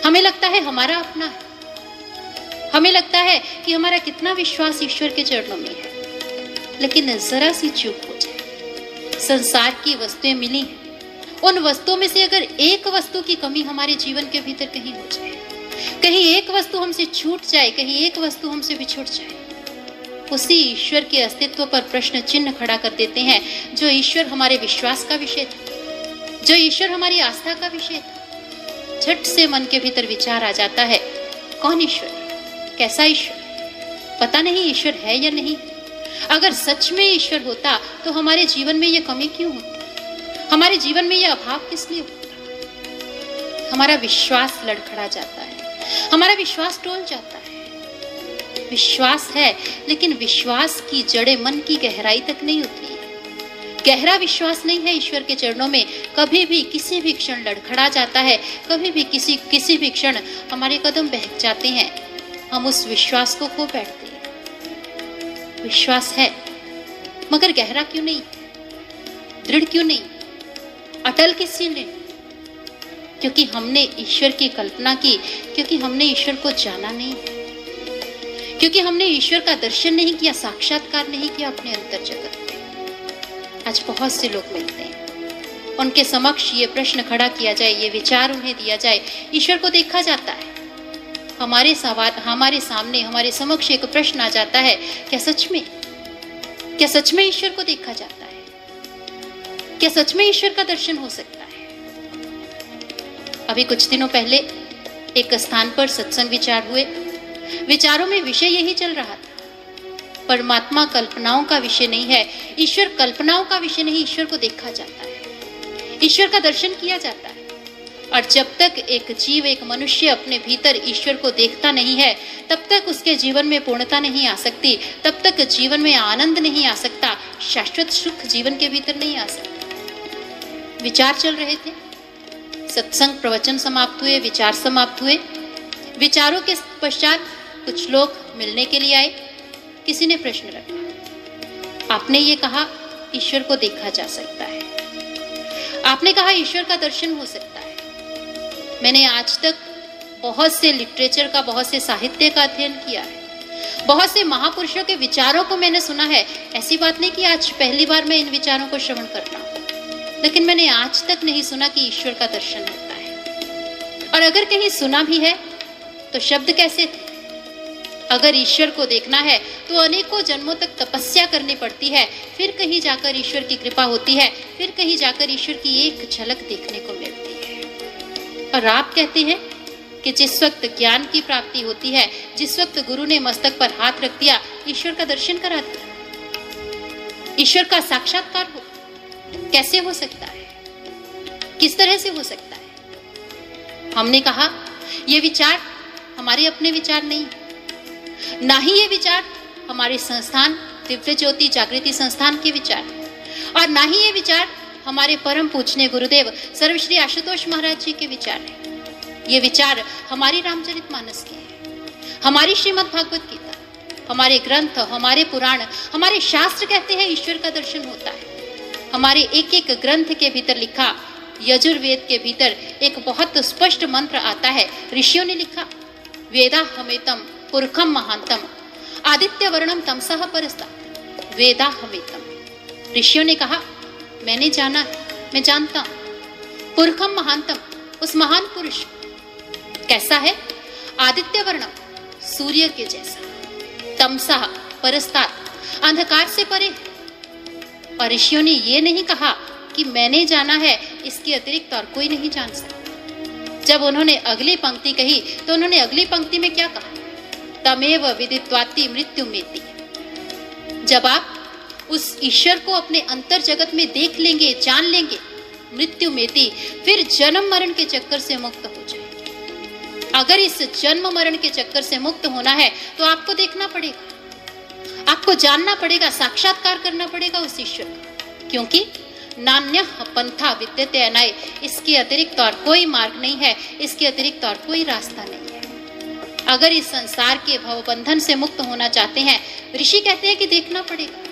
हमें लगता है हमारा अपना है, हमें लगता है कि हमारा कितना विश्वास ईश्वर के चरणों में है। लेकिन जरा सी चूक हो जाए, संसार की वस्तुएं मिली हैं, उन वस्तुओं में से अगर एक वस्तु की कमी हमारे जीवन के भीतर कहीं हो जाए, कहीं एक वस्तु हमसे छूट जाए, कहीं एक वस्तु हमसे बिछुड़ जाए, उसी ईश्वर के अस्तित्व पर प्रश्न चिन्ह खड़ा कर देते हैं। जो ईश्वर हमारे विश्वास का विषय था, जो ईश्वर हमारी आस्था का विषय था, झट से मन के भीतर विचार आ जाता है, कौन ईश्वर है, कैसा ईश्वर, पता नहीं ईश्वर है या नहीं। अगर सच में ईश्वर होता तो हमारे जीवन में ये कमी क्यों होती, हमारे जीवन में ये अभाव किस लिए होता? हमारा विश्वास लड़खड़ा जाता है, हमारा विश्वास टूट जाता है। विश्वास है, लेकिन विश्वास की जड़ें मन की गहराई तक नहीं उतरी है। गहरा विश्वास नहीं है ईश्वर के चरणों में, कभी भी किसी भी क्षण लड़खड़ा जाता है, कभी भी किसी भी क्षण हमारे कदम बहक जाते हैं, हम उस विश्वास को खो बैठते हैं। विश्वास है मगर गहरा क्यों नहीं, दृढ़ क्यों नहीं, अटल किस लिए? क्योंकि हमने ईश्वर की कल्पना की, क्योंकि हमने ईश्वर को जाना नहीं, क्योंकि हमने ईश्वर का दर्शन नहीं किया, साक्षात्कार नहीं किया अपने अंतर जगत में। आज बहुत से लोग मिलते हैं, उनके समक्ष ये प्रश्न खड़ा किया जाए, ये विचार उन्हें दिया जाए, ईश्वर को देखा जाता है, हमारे सामने, हमारे समक्ष एक प्रश्न आ जाता है, क्या सच में ईश्वर को देखा जाता है? क्या सच में ईश्वर का दर्शन हो सकता है? अभी कुछ दिनों पहले एक स्थान पर सत्संग विचार हुए, विचारों में विषय यही चल रहा था, परमात्मा कल्पनाओं का विषय नहीं है, ईश्वर कल्पनाओं का विषय नहीं, ईश्वर को देखा जाता है, ईश्वर का दर्शन किया जाता है। और जब तक एक जीव, एक मनुष्य अपने भीतर ईश्वर को देखता नहीं है, तब तक उसके जीवन में पूर्णता नहीं आ सकती, तब तक जीवन में आनंद नहीं आ सकता, शाश्वत सुख जीवन के भीतर नहीं आ सकता। विचार चल रहे थे, सत्संग प्रवचन समाप्त हुए, विचार समाप्त हुए। विचारों के पश्चात कुछ लोग मिलने के लिए आए। किसी ने प्रश्न रखा, आपने ये कहा ईश्वर को देखा जा सकता है, आपने कहा ईश्वर का दर्शन हो सकता है। मैंने आज तक बहुत से लिटरेचर का, बहुत से साहित्य का अध्ययन किया है, बहुत से महापुरुषों के विचारों को मैंने सुना है। ऐसी बात नहीं कि आज पहली बार मैं इन विचारों को श्रवण कर रहा हूं, लेकिन मैंने आज तक नहीं सुना कि ईश्वर का दर्शन होता है। और अगर कहीं सुना भी है तो शब्द कैसे थे? अगर ईश्वर को देखना है तो अनेकों जन्मों तक तपस्या करनी पड़ती है, फिर कहीं जाकर ईश्वर की कृपा होती है, फिर कहीं जाकर ईश्वर की एक झलक देखने को मिलती है। और आप कहते हैं कि जिस वक्त ज्ञान की प्राप्ति होती है, जिस वक्त गुरु ने मस्तक पर हाथ रख दिया, ईश्वर का दर्शन करा दिया, ईश्वर का साक्षात्कार हो, कैसे हो सकता है? किस तरह से हो सकता है? हमने कहा ये विचार हमारे अपने विचार नहीं, ना ही ये विचार हमारे संस्थान दिव्य ज्योति जागृति संस्थान के विचार, और ना ही ये विचार हमारे परम पूजनीय गुरुदेव सर्वश्री आशुतोष महाराज जी के विचार है। ये विचार हमारी रामचरितमानस के है, हमारी श्रीमद् भागवत गीता, हमारे ग्रंथ, हमारे पुराण, हमारे शास्त्र कहते हैं ईश्वर का दर्शन होता है। हमारे एक एक ग्रंथ के भीतर लिखा यजुर्वेद के भीतर एक बहुत स्पष्ट मंत्र आता है। ऋषियों ने लिखा, वेदा हमेतम पुरखम महांतम आदित्य वर्णम तमसः परस्तात्। वेदा हमेतम, ऋषियों ने कहा मैंने जाना है, मैं जानता हूं। पुरखम महांतम, उस महान पुरुष कैसा है? आदित्य वर्णम, सूर्य के जैसा, तमसः परस्तात्, अंधकार से परे। और ऋषियों ने ये नहीं कहा कि मैंने जाना है, इसके अतिरिक्त और कोई नहीं जान सकता। जब उन्होंने अगली पंक्ति कही तो उन्होंने अगली पंक्ति में क्या कहा? तमेव विदित्वाति मृत्युमेति। जब आप उस ईश्वर को अपने अंतर जगत में देख लेंगे, जान लेंगे, मृत्युमेति, फिर जन्म मरण के चक्कर से मुक्त हो जाए। अगर इस जन्म मरण के चक्कर से मुक्त होना है तो आपको देखना पड़ेगा, आपको जानना पड़ेगा, साक्षात्कार करना पड़ेगा उस ईश्वर का, क्योंकि नान्यः पंथा विद्यते अनय, इसके अतिरिक्त और कोई मार्ग नहीं है, इसके अतिरिक्त और कोई रास्ता नहीं है। अगर इस संसार के भवबंधन से मुक्त होना चाहते हैं, ऋषि कहते हैं कि देखना पड़ेगा।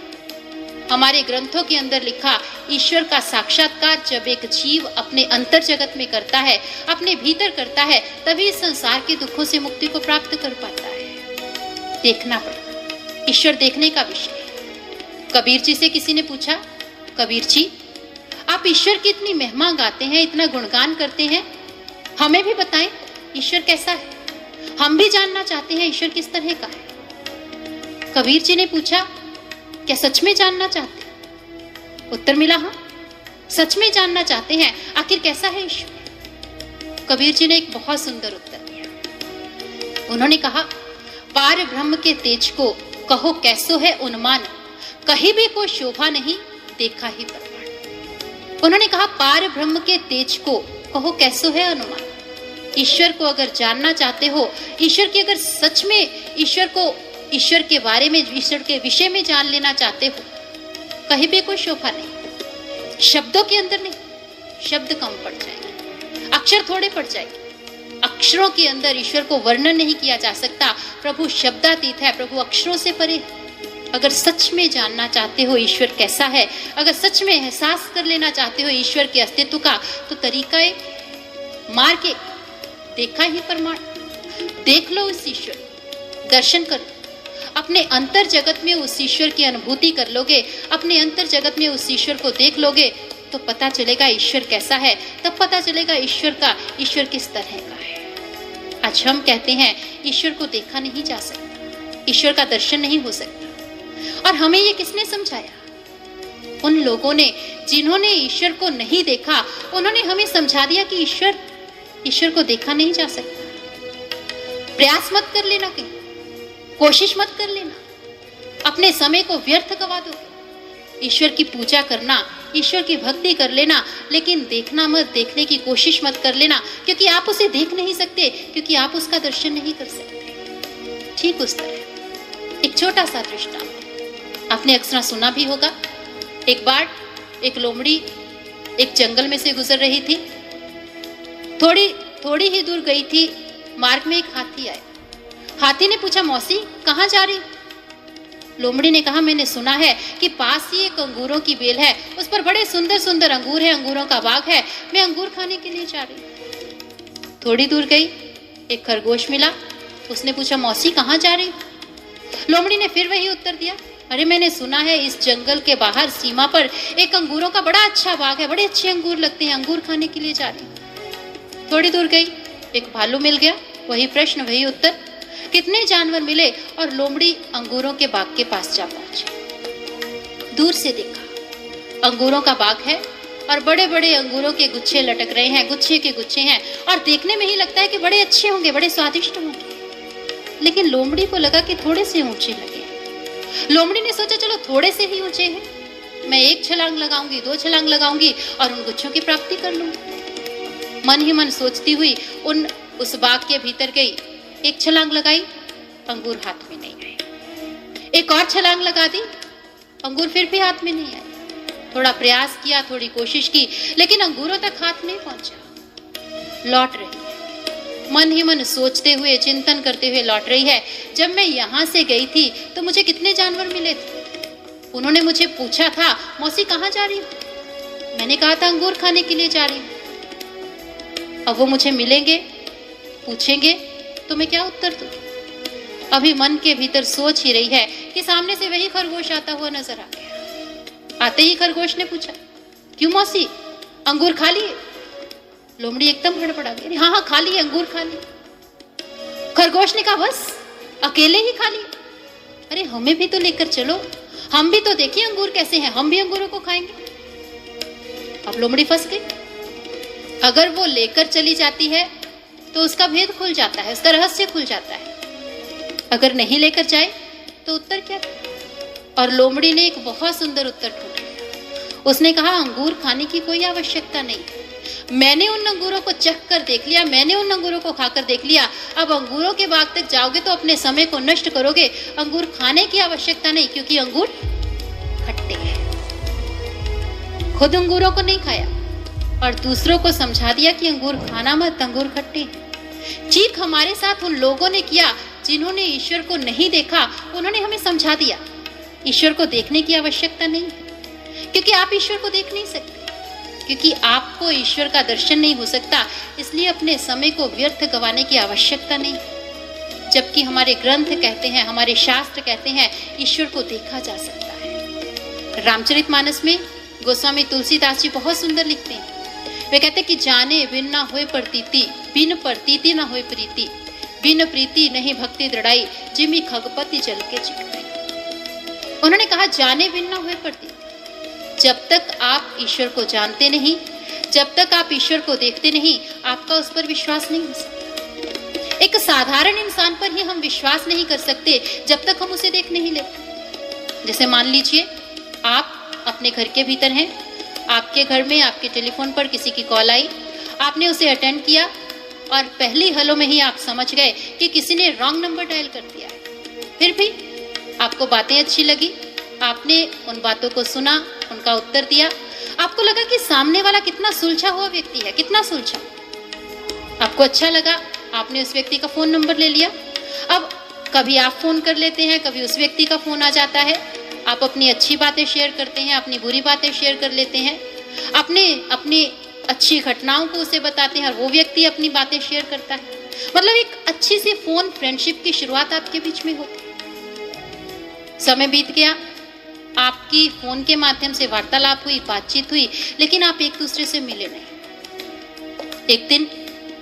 हमारे ग्रंथों के अंदर लिखा, ईश्वर का साक्षात्कार जब एक जीव अपने अंतर जगत में करता है, अपने भीतर करता है, तभी इस संसार के दुखों से मुक्ति को प्राप्त कर पाता है। देखना पड़ेगा, ईश्वर देखने का विषय है। कबीर जी से किसी ने पूछा, कबीर जी आप ईश्वर की इतनी महिमा गाते हैं, इतना गुणगान करते हैं, हमें भी बताएं ईश्वर कैसा है, हम भी जानना चाहते हैं ईश्वर किस तरह का है। कबीर जी ने पूछा, क्या सच में जानना चाहते हैं? उत्तर मिला, हाँ, सच में जानना चाहते हैं, आखिर कैसा है ईश्वर। कबीर जी ने एक बहुत सुंदर उत्तर दिया। उन्होंने कहा, पार ब्रह्म के तेज को कहो कैसो है उन्मान, कहीं भी कोई शोभा नहीं देखा ही परमाण। उन्होंने कहा, पार ब्रह्म के तेज को कहो कैसो है अनुमान। ईश्वर को अगर जानना चाहते हो, ईश्वर की अगर सच में ईश्वर के बारे में, ईश्वर के विषय में जान लेना चाहते हो, कहीं भी कोई शोभा नहीं, शब्दों के अंदर नहीं, शब्द कम पड़ जाएंगे, अक्षर थोड़े पड़ जाएंगे। अक्षरों के अंदर ईश्वर को वर्णन नहीं किया जा सकता। प्रभु शब्दातीत है, प्रभु अक्षरों से परे। अगर सच में जानना चाहते हो ईश्वर कैसा है, अगर सच में एहसास कर लेना चाहते हो ईश्वर के अस्तित्व का, तो तरीका है मार के देखा ही प्रमाण। देख लो उस ईश्वर, दर्शन कर लो, अपने अंतर जगत में उस ईश्वर की अनुभूति कर लोगे, अपने अंतर जगत में उस ईश्वर को देख लोगे, तो पता चलेगा ईश्वर कैसा है। तब पता चलेगा ईश्वर किस तरह का है। आज हम कहते हैं ईश्वर को देखा नहीं जा सकता, ईश्वर का दर्शन नहीं हो सकता। और हमें ये किसने समझाया? उन लोगों ने जिन्होंने ईश्वर को नहीं देखा, उन्होंने हमें समझा दिया कि ईश्वर को देखा नहीं जा सकता। प्रयास मत कर लेना, कहीं कोशिश मत कर लेना, अपने समय को व्यर्थ गवा दो। ईश्वर की पूजा करना, ईश्वर की भक्ति कर लेना, लेकिन देखना मत, देखने की कोशिश मत कर लेना, क्योंकि आप उसे देख नहीं सकते, क्योंकि आप उसका दर्शन नहीं कर सकते। ठीक उस तरह एक छोटा सा दृष्टांत आपने अक्सर सुना भी होगा। एक बार एक लोमड़ी एक जंगल में से गुजर रही थी। थोड़ी ही दूर गई थी, मार्ग में एक हाथी आया। हाथी ने पूछा, मौसी कहाँ जा रही? लोमड़ी ने कहा, मैंने सुना है कि पास ही एक अंगूरों की बेल है, उस पर बड़े सुंदर सुंदर अंगूर है, अंगूरों का बाग है, मैं अंगूर खाने के लिए जा रही हूँ। थोड़ी दूर गई, एक खरगोश मिला, उसने पूछा, मौसी कहाँ जा रही? लोमड़ी ने फिर वही उत्तर दिया, अरे मैंने सुना है इस जंगल के बाहर सीमा पर एक अंगूरों का बड़ा अच्छा बाग है, बड़े अच्छे अंगूर लगते हैं, अंगूर खाने के लिए जा रही हूँ। थोड़ी दूर गई, एक भालू मिल गया, वही प्रश्न वही उत्तर। कितने जानवर मिले और लोमड़ी अंगूरों के बाग के पास जा पहुंची। दूर से देखा, अंगूरों का बाग है और बड़े बड़े अंगूरों के गुच्छे लटक रहे हैं, गुच्छे के गुच्छे हैं, और देखने में ही लगता है कि बड़े अच्छे होंगे, बड़े स्वादिष्ट होंगे। लेकिन लोमड़ी को लगा कि थोड़े से ऊंचे लगे। लोमड़ी ने सोचा, चलो थोड़े से ही ऊंचे हैं, मैं एक छलांग लगाऊंगी, 2 छलांग लगाऊंगी और उन गुच्छों की प्राप्ति कर लूंगी। मन ही मन सोचती हुई उस बाग के भीतर गई, एक छलांग लगाई, अंगूर हाथ में नहीं आए। एक और छलांग लगा दी, अंगूर फिर भी हाथ में नहीं आए। थोड़ा प्रयास किया, थोड़ी कोशिश की, लेकिन अंगूरों तक हाथ नहीं पहुंचा। लौट रही है, मन ही मन सोचते हुए, चिंतन करते हुए लौट रही है, जब मैं यहां से गई थी तो मुझे कितने जानवर मिले थे। उन्होंने मुझे पूछा था, मौसी कहाँ जा रही हो? मैंने कहा था अंगूर खाने के लिए जा रही हूँ। अब वो मुझे मिलेंगे, पूछेंगे तो मैं क्या उत्तर दूं? अभी मन के भीतर सोच ही रही है कि सामने से वही खरगोश आता हुआ नजर आ गया। आते ही खरगोश ने पूछा, क्यों मौसी, अंगूर खा लिए? लोमड़ी एकदम हड़बड़ा गई, हाँ हाँ खा लिए, अंगूर खा लिए। खरगोश ने कहा, बस अकेले ही खा लिए? अरे हमें भी तो लेकर चलो, हम भी तो देखिए अंगूर कैसे हैं, हम भी अंगूरों को खाएंगे। अब लोमड़ी फंस गई। अगर वो लेकर चली जाती है तो उसका भेद खुल जाता है, उसका रहस्य खुल जाता है। अगर नहीं लेकर जाए तो उत्तर क्या था? और लोमड़ी ने एक बहुत सुंदर उत्तर ढूंढा। उसने कहा, अंगूर खाने की कोई आवश्यकता नहीं, मैंने उन अंगूरों को चख कर देख लिया, मैंने उन अंगूरों को खाकर देख लिया। अब अंगूरों के बाग तक जाओगे तो अपने समय को नष्ट करोगे। अंगूर खाने की आवश्यकता नहीं, क्योंकि अंगूर खट्टे हैं। खुद अंगूरों को नहीं खाया और दूसरों को समझा दिया कि अंगूर खाना मत, अंगूर खट्टे हैं। ठीक हमारे साथ उन लोगों ने किया जिन्होंने ईश्वर को नहीं देखा, उन्होंने हमें समझा दिया ईश्वर को देखने की आवश्यकता नहीं है, क्योंकि आप ईश्वर को देख नहीं सकते, क्योंकि आपको ईश्वर का दर्शन नहीं हो सकता, इसलिए अपने समय को व्यर्थ गंवाने की आवश्यकता नहीं। जबकि हमारे ग्रंथ कहते हैं, हमारे शास्त्र कहते हैं, ईश्वर को देखा जा सकता है। रामचरितमानस में गोस्वामी तुलसीदास जी बहुत सुंदर लिखते हैं। वे कहते हैं कि जाने बिन ना होए प्रतीति, बिन प्रतीति ना होए प्रीति, बिन प्रीति नहीं भक्ति दृढ़ाई, जिमी खगपति जल के चिकनाई। उन्होंने कहा, जाने बिन ना होए प्रतीति, जब तक आप ईश्वर को जानते नहीं, जब तक आप ईश्वर को देखते नहीं, आपका उस पर विश्वास नहीं हो सकता। एक साधारण इंसान पर ही हम विश्वास नहीं कर सकते जब तक हम उसे देख नहीं लेते। जैसे मान लीजिए आप अपने घर के भीतर हैं, आपके घर में आपके टेलीफोन पर किसी की कॉल आई, आपने उसे अटेंड किया और पहली हलो में ही आप समझ गए कि किसी ने रॉन्ग नंबर डायल कर दिया है। फिर भी आपको बातें अच्छी लगी, आपने उन बातों को सुना, उनका उत्तर दिया। आपको लगा कि सामने वाला कितना सुलझा हुआ व्यक्ति है, कितना सुलझा। आपको अच्छा लगा, आपने उस व्यक्ति का फोन नंबर ले लिया। अब कभी आप फोन कर लेते हैं, कभी उस व्यक्ति का फोन आ जाता है। आप अपनी अच्छी बातें शेयर करते हैं, अपनी बुरी बातें शेयर कर लेते हैं, अपनी अच्छी घटनाओं को उसे बताते हैं और वो व्यक्ति अपनी बातें शेयर करता है। मतलब एक अच्छी सी फोन फ्रेंडशिप की शुरुआत आपके बीच में होती है। समय बीत गया, आपकी फोन के माध्यम से वार्तालाप हुई, बातचीत हुई, लेकिन आप एक दूसरे से मिले नहीं। एक दिन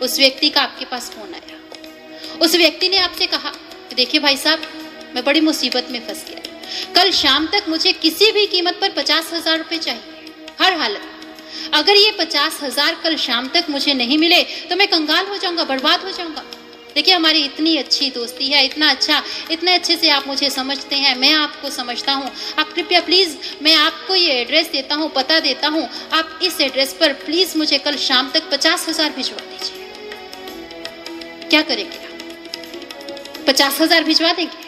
उस व्यक्ति का आपके पास फोन आया। उस व्यक्ति ने आपसे कहा कि देखिए भाई साहब, मैं बड़ी मुसीबत में फंस गया, कल शाम तक मुझे किसी भी कीमत पर 50,000 रुपए चाहिए, हर हालत। अगर ये 50,000 कल शाम तक मुझे नहीं मिले तो मैं कंगाल हो जाऊंगा, बर्बाद हो जाऊंगा। देखिए हमारी इतनी अच्छी दोस्ती है, इतने अच्छे से आप मुझे समझते हैं, मैं आपको समझता हूँ। आप कृपया प्लीज, मैं आपको ये एड्रेस देता हूँ, पता देता हूँ, आप इस एड्रेस पर प्लीज मुझे कल शाम तक 50,000 भिजवा दीजिए। क्या करेंगे आप? 50,000 भिजवा देंगे?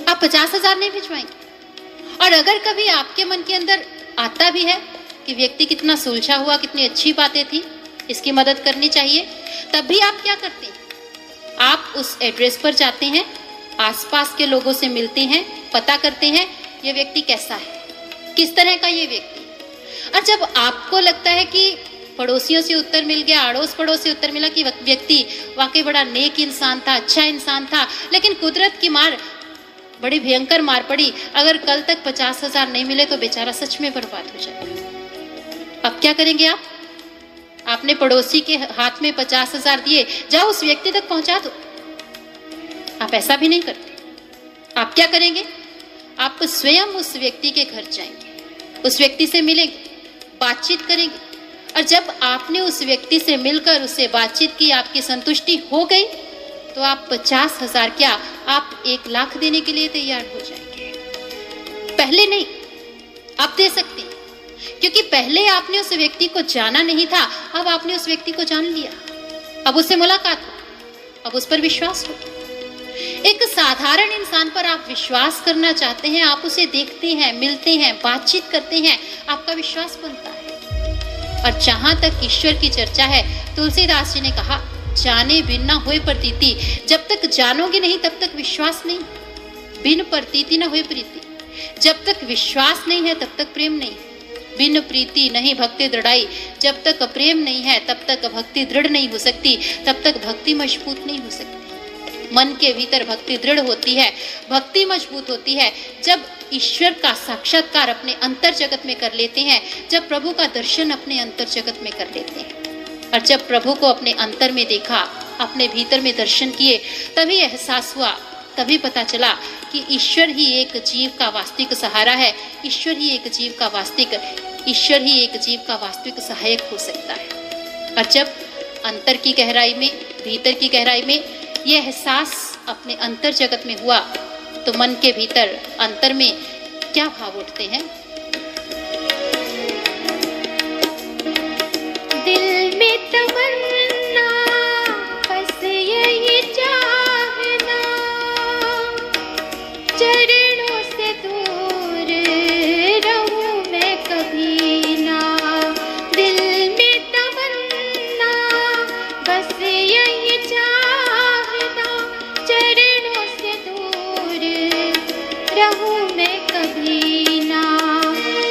आप 50,000 नहीं भिजवाएंगे। और अगर कभी आपके मन के अंदर आता भी है कि व्यक्ति कितना सुलझा हुआ, कितनी अच्छी बातें थी, इसकी मदद करनी चाहिए, तब भी आप क्या करते हैं? आप उस एड्रेस पर जाते हैं, आसपास के लोगों से मिलते हैं, पता करते हैं ये व्यक्ति कैसा है, किस तरह का ये व्यक्ति। और जब आपको लगता है कि पड़ोसियों से उत्तर मिल गया, अड़ोस पड़ोस से उत्तर मिला कि व्यक्ति वाकई बड़ा नेक इंसान था, अच्छा इंसान था, लेकिन कुदरत की मार, बड़ी भयंकर मार पड़ी, अगर कल तक 50,000 नहीं मिले तो बेचारा सच में बर्बाद हो जाएगा। अब क्या करेंगे आप? आपने पड़ोसी के हाथ में 50,000 दिए, जाओ उस व्यक्ति तक पहुंचा दो। आप ऐसा भी नहीं करते। आप क्या करेंगे? आप स्वयं उस व्यक्ति के घर जाएंगे, उस व्यक्ति से मिलेंगे, बातचीत करेंगे। और जब आपने उस व्यक्ति से मिलकर उससे बातचीत की, आपकी संतुष्टि हो गई, तो आप 50,000 क्या, आप 1,00,000 देने के लिए तैयार हो जाएंगे। पहले नहीं, आप दे सकते हैं, क्योंकि पहले आपने उस व्यक्ति को जाना नहीं था, अब आपने उस व्यक्ति को जान लिया, अब उससे मुलाकात हो, अब उस पर विश्वास हो। एक साधारण इंसान पर आप विश्वास करना चाहते हैं, आप उसे देखते हैं, मिलते हैं, बातचीत करते हैं, आपका विश्वास बनता है। और जहां तक ईश्वर की चर्चा है, तुलसीदास जी ने कहा, जाने बिन ना होए प्रतीति, जब तक जानोगे नहीं तब तक विश्वास नहीं। बिन प्रतीति ना होए प्रीति, जब तक विश्वास नहीं है तब तक प्रेम नहीं। बिन प्रीति नहीं भक्ति दृढ़ाई। जब तक प्रेम नहीं है तब तक भक्ति दृढ़ नहीं हो सकती, तब तक भक्ति मजबूत नहीं हो सकती। मन के भीतर भक्ति दृढ़ होती है, भक्ति मजबूत होती है जब ईश्वर का साक्षात्कार अपने अंतर जगत में कर लेते हैं, जब प्रभु का दर्शन अपने अंतर जगत में कर लेते हैं। और जब प्रभु को अपने अंतर में देखा, अपने भीतर में दर्शन किए, तभी एहसास हुआ, तभी पता चला कि ईश्वर ही एक जीव का वास्तविक सहारा है, ईश्वर ही एक जीव का वास्तविक सहायक हो सकता है। और जब अंतर की गहराई में, भीतर की गहराई में यह एहसास अपने अंतर जगत में हुआ, तो मन के भीतर अंतर में क्या भाव उठते हैं? दिल में तमन्ना बस यही चाहना, चरणों से दूर रहूं मैं कभी ना। दिल में तमन्ना बस यही चाहना, चरणों से दूर रहूं मैं कभी ना।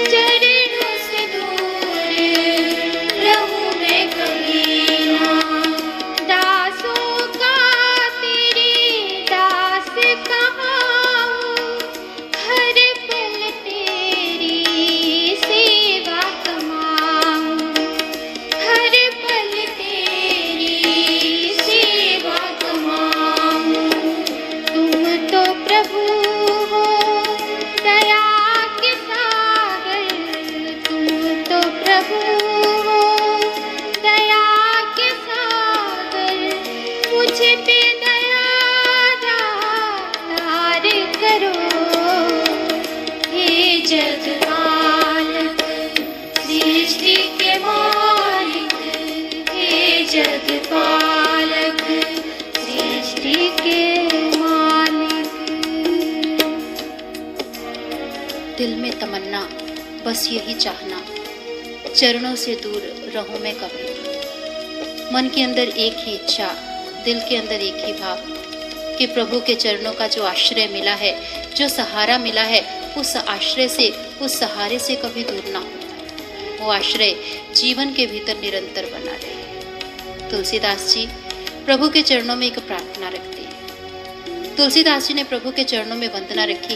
चरणों से दूर रहूं मैं कभी ना। दासों का तेरी दास कहाँ हूँ, हर पल तेरी सेवा कमाऊं, हर पल तेरी सेवा कमाऊं। तुम तो प्रभु हो दया के सागर, तुम तो प्रभु हो दया के सागर। मुझ पे दया दातार करो, हे जगपालक सृष्टि के मालिक, हे जगपालक सृष्टि के मालिक। दिल में तमन्ना बस यही चाहना, चरणों से दूर रहूं मैं कभी। मन के अंदर एक ही इच्छा, दिल के अंदर एक ही भाव कि प्रभु के चरणों का जो आश्रय मिला है, जो सहारा मिला है, उस आश्रय से, उस सहारे से कभी दूर ना हो। वो आश्रय जीवन के भीतर निरंतर बना रहे। तुलसीदास जी प्रभु के चरणों में एक प्रार्थना रखते हैं। तुलसीदास जी ने प्रभु के चरणों में वंदना रखी,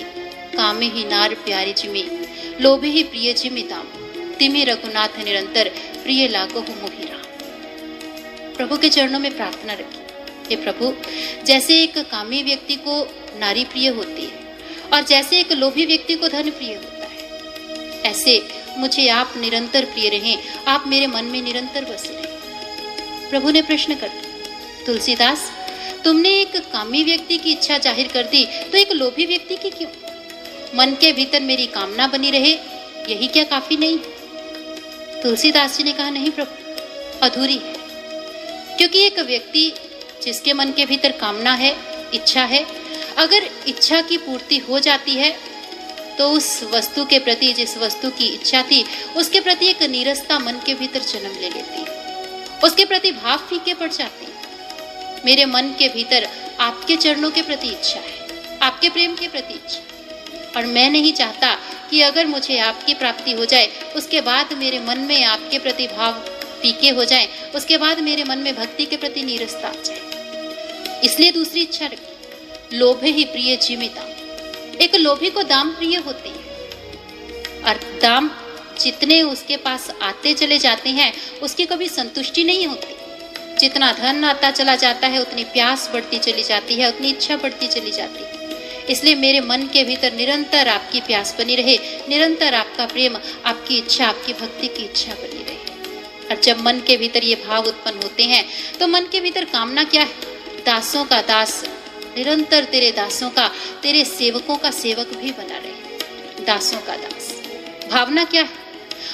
कामे ही नार प्यारी जिमी, लोभे ही प्रिय जिमि दाम, तिमि रघुनाथ निरंतर, प्रिय लागो हूँ मोहि राम। प्रभु के चरणों में प्रार्थना रखी, हे प्रभु, जैसे एक कामी व्यक्ति को नारी प्रिय होती है और जैसे एक लोभी व्यक्ति को धन प्रिय होता है, ऐसे मुझे आप निरंतर प्रिय रहें, आप मेरे मन में निरंतर बसे रहें। प्रभु ने प्रश्न कर दिया, तुलसीदास, तुमने एक कामी व्यक्ति की इच्छा जाहिर कर दी, तो एक लोभी व्यक्ति की क्यों? मन के भीतर मेरी कामना बनी रहे, यही क्या काफी नहीं? तुलसीदास जी ने कहा, नहीं प्रभु, अधूरी है। क्योंकि एक व्यक्ति जिसके मन के भीतर कामना है, इच्छा है, अगर इच्छा की पूर्ति हो जाती है तो उस वस्तु के प्रति, जिस वस्तु की इच्छा थी, उसके प्रति एक नीरसता मन के भीतर जन्म ले लेती है, उसके प्रति भाव फीके पड़ जाते हैं। मेरे मन के भीतर आपके चरणों के प्रति इच्छा है, आपके प्रेम के प्रति इच्छा, और मैं नहीं चाहता कि अगर मुझे आपकी प्राप्ति हो जाए उसके बाद मेरे मन में आपके प्रति भाव फीके हो जाए, उसके बाद मेरे मन में भक्ति के प्रति नीरसता आ जाए। इसलिए दूसरी इच्छा रखी, लोभे ही प्रिय जिमि दाम। एक लोभी को दाम प्रिय होते हैं, और दाम जितने उसके पास आते चले जाते हैं उसकी कभी संतुष्टि नहीं होती। जितना धन आता चला जाता है उतनी प्यास बढ़ती चली जाती है, उतनी इच्छा बढ़ती चली जाती है। इसलिए मेरे मन के भीतर निरंतर आपकी प्यास बनी रहे, निरंतर आपका प्रेम, आपकी इच्छा, आपकी भक्ति की इच्छा बनी रहे। और जब मन के भीतर ये भाव उत्पन्न होते हैं तो मन के भीतर कामना क्या है? दासों का दास, निरंतर तेरे दासों का, तेरे सेवकों का सेवक भी बना रहे, दासों का दास। भावना क्या है?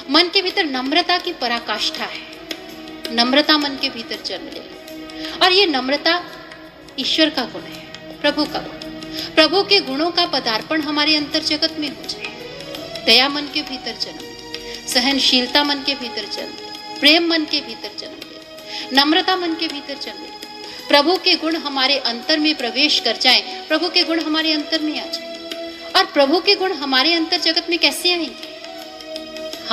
मन के भीतर नम्रता की पराकाष्ठा है, नम्रता मन के भीतर जन्म ले। और ये नम्रता ईश्वर का गुण है, प्रभु का गुण। प्रभु के गुणों का पदार्पण हमारे अंतर जगत में हो जाए। दया मन के भीतर जन्म, सहनशीलता मन के भीतर जन्म, प्रेम मन के भीतर जन्म ले, नम्रता मन के भीतर जन्म ले। प्रभु के गुण हमारे अंतर में प्रवेश कर जाएं, प्रभु के गुण हमारे अंतर में आ जाएं। और प्रभु के गुण हमारे अंतर जगत में कैसे आएंगे?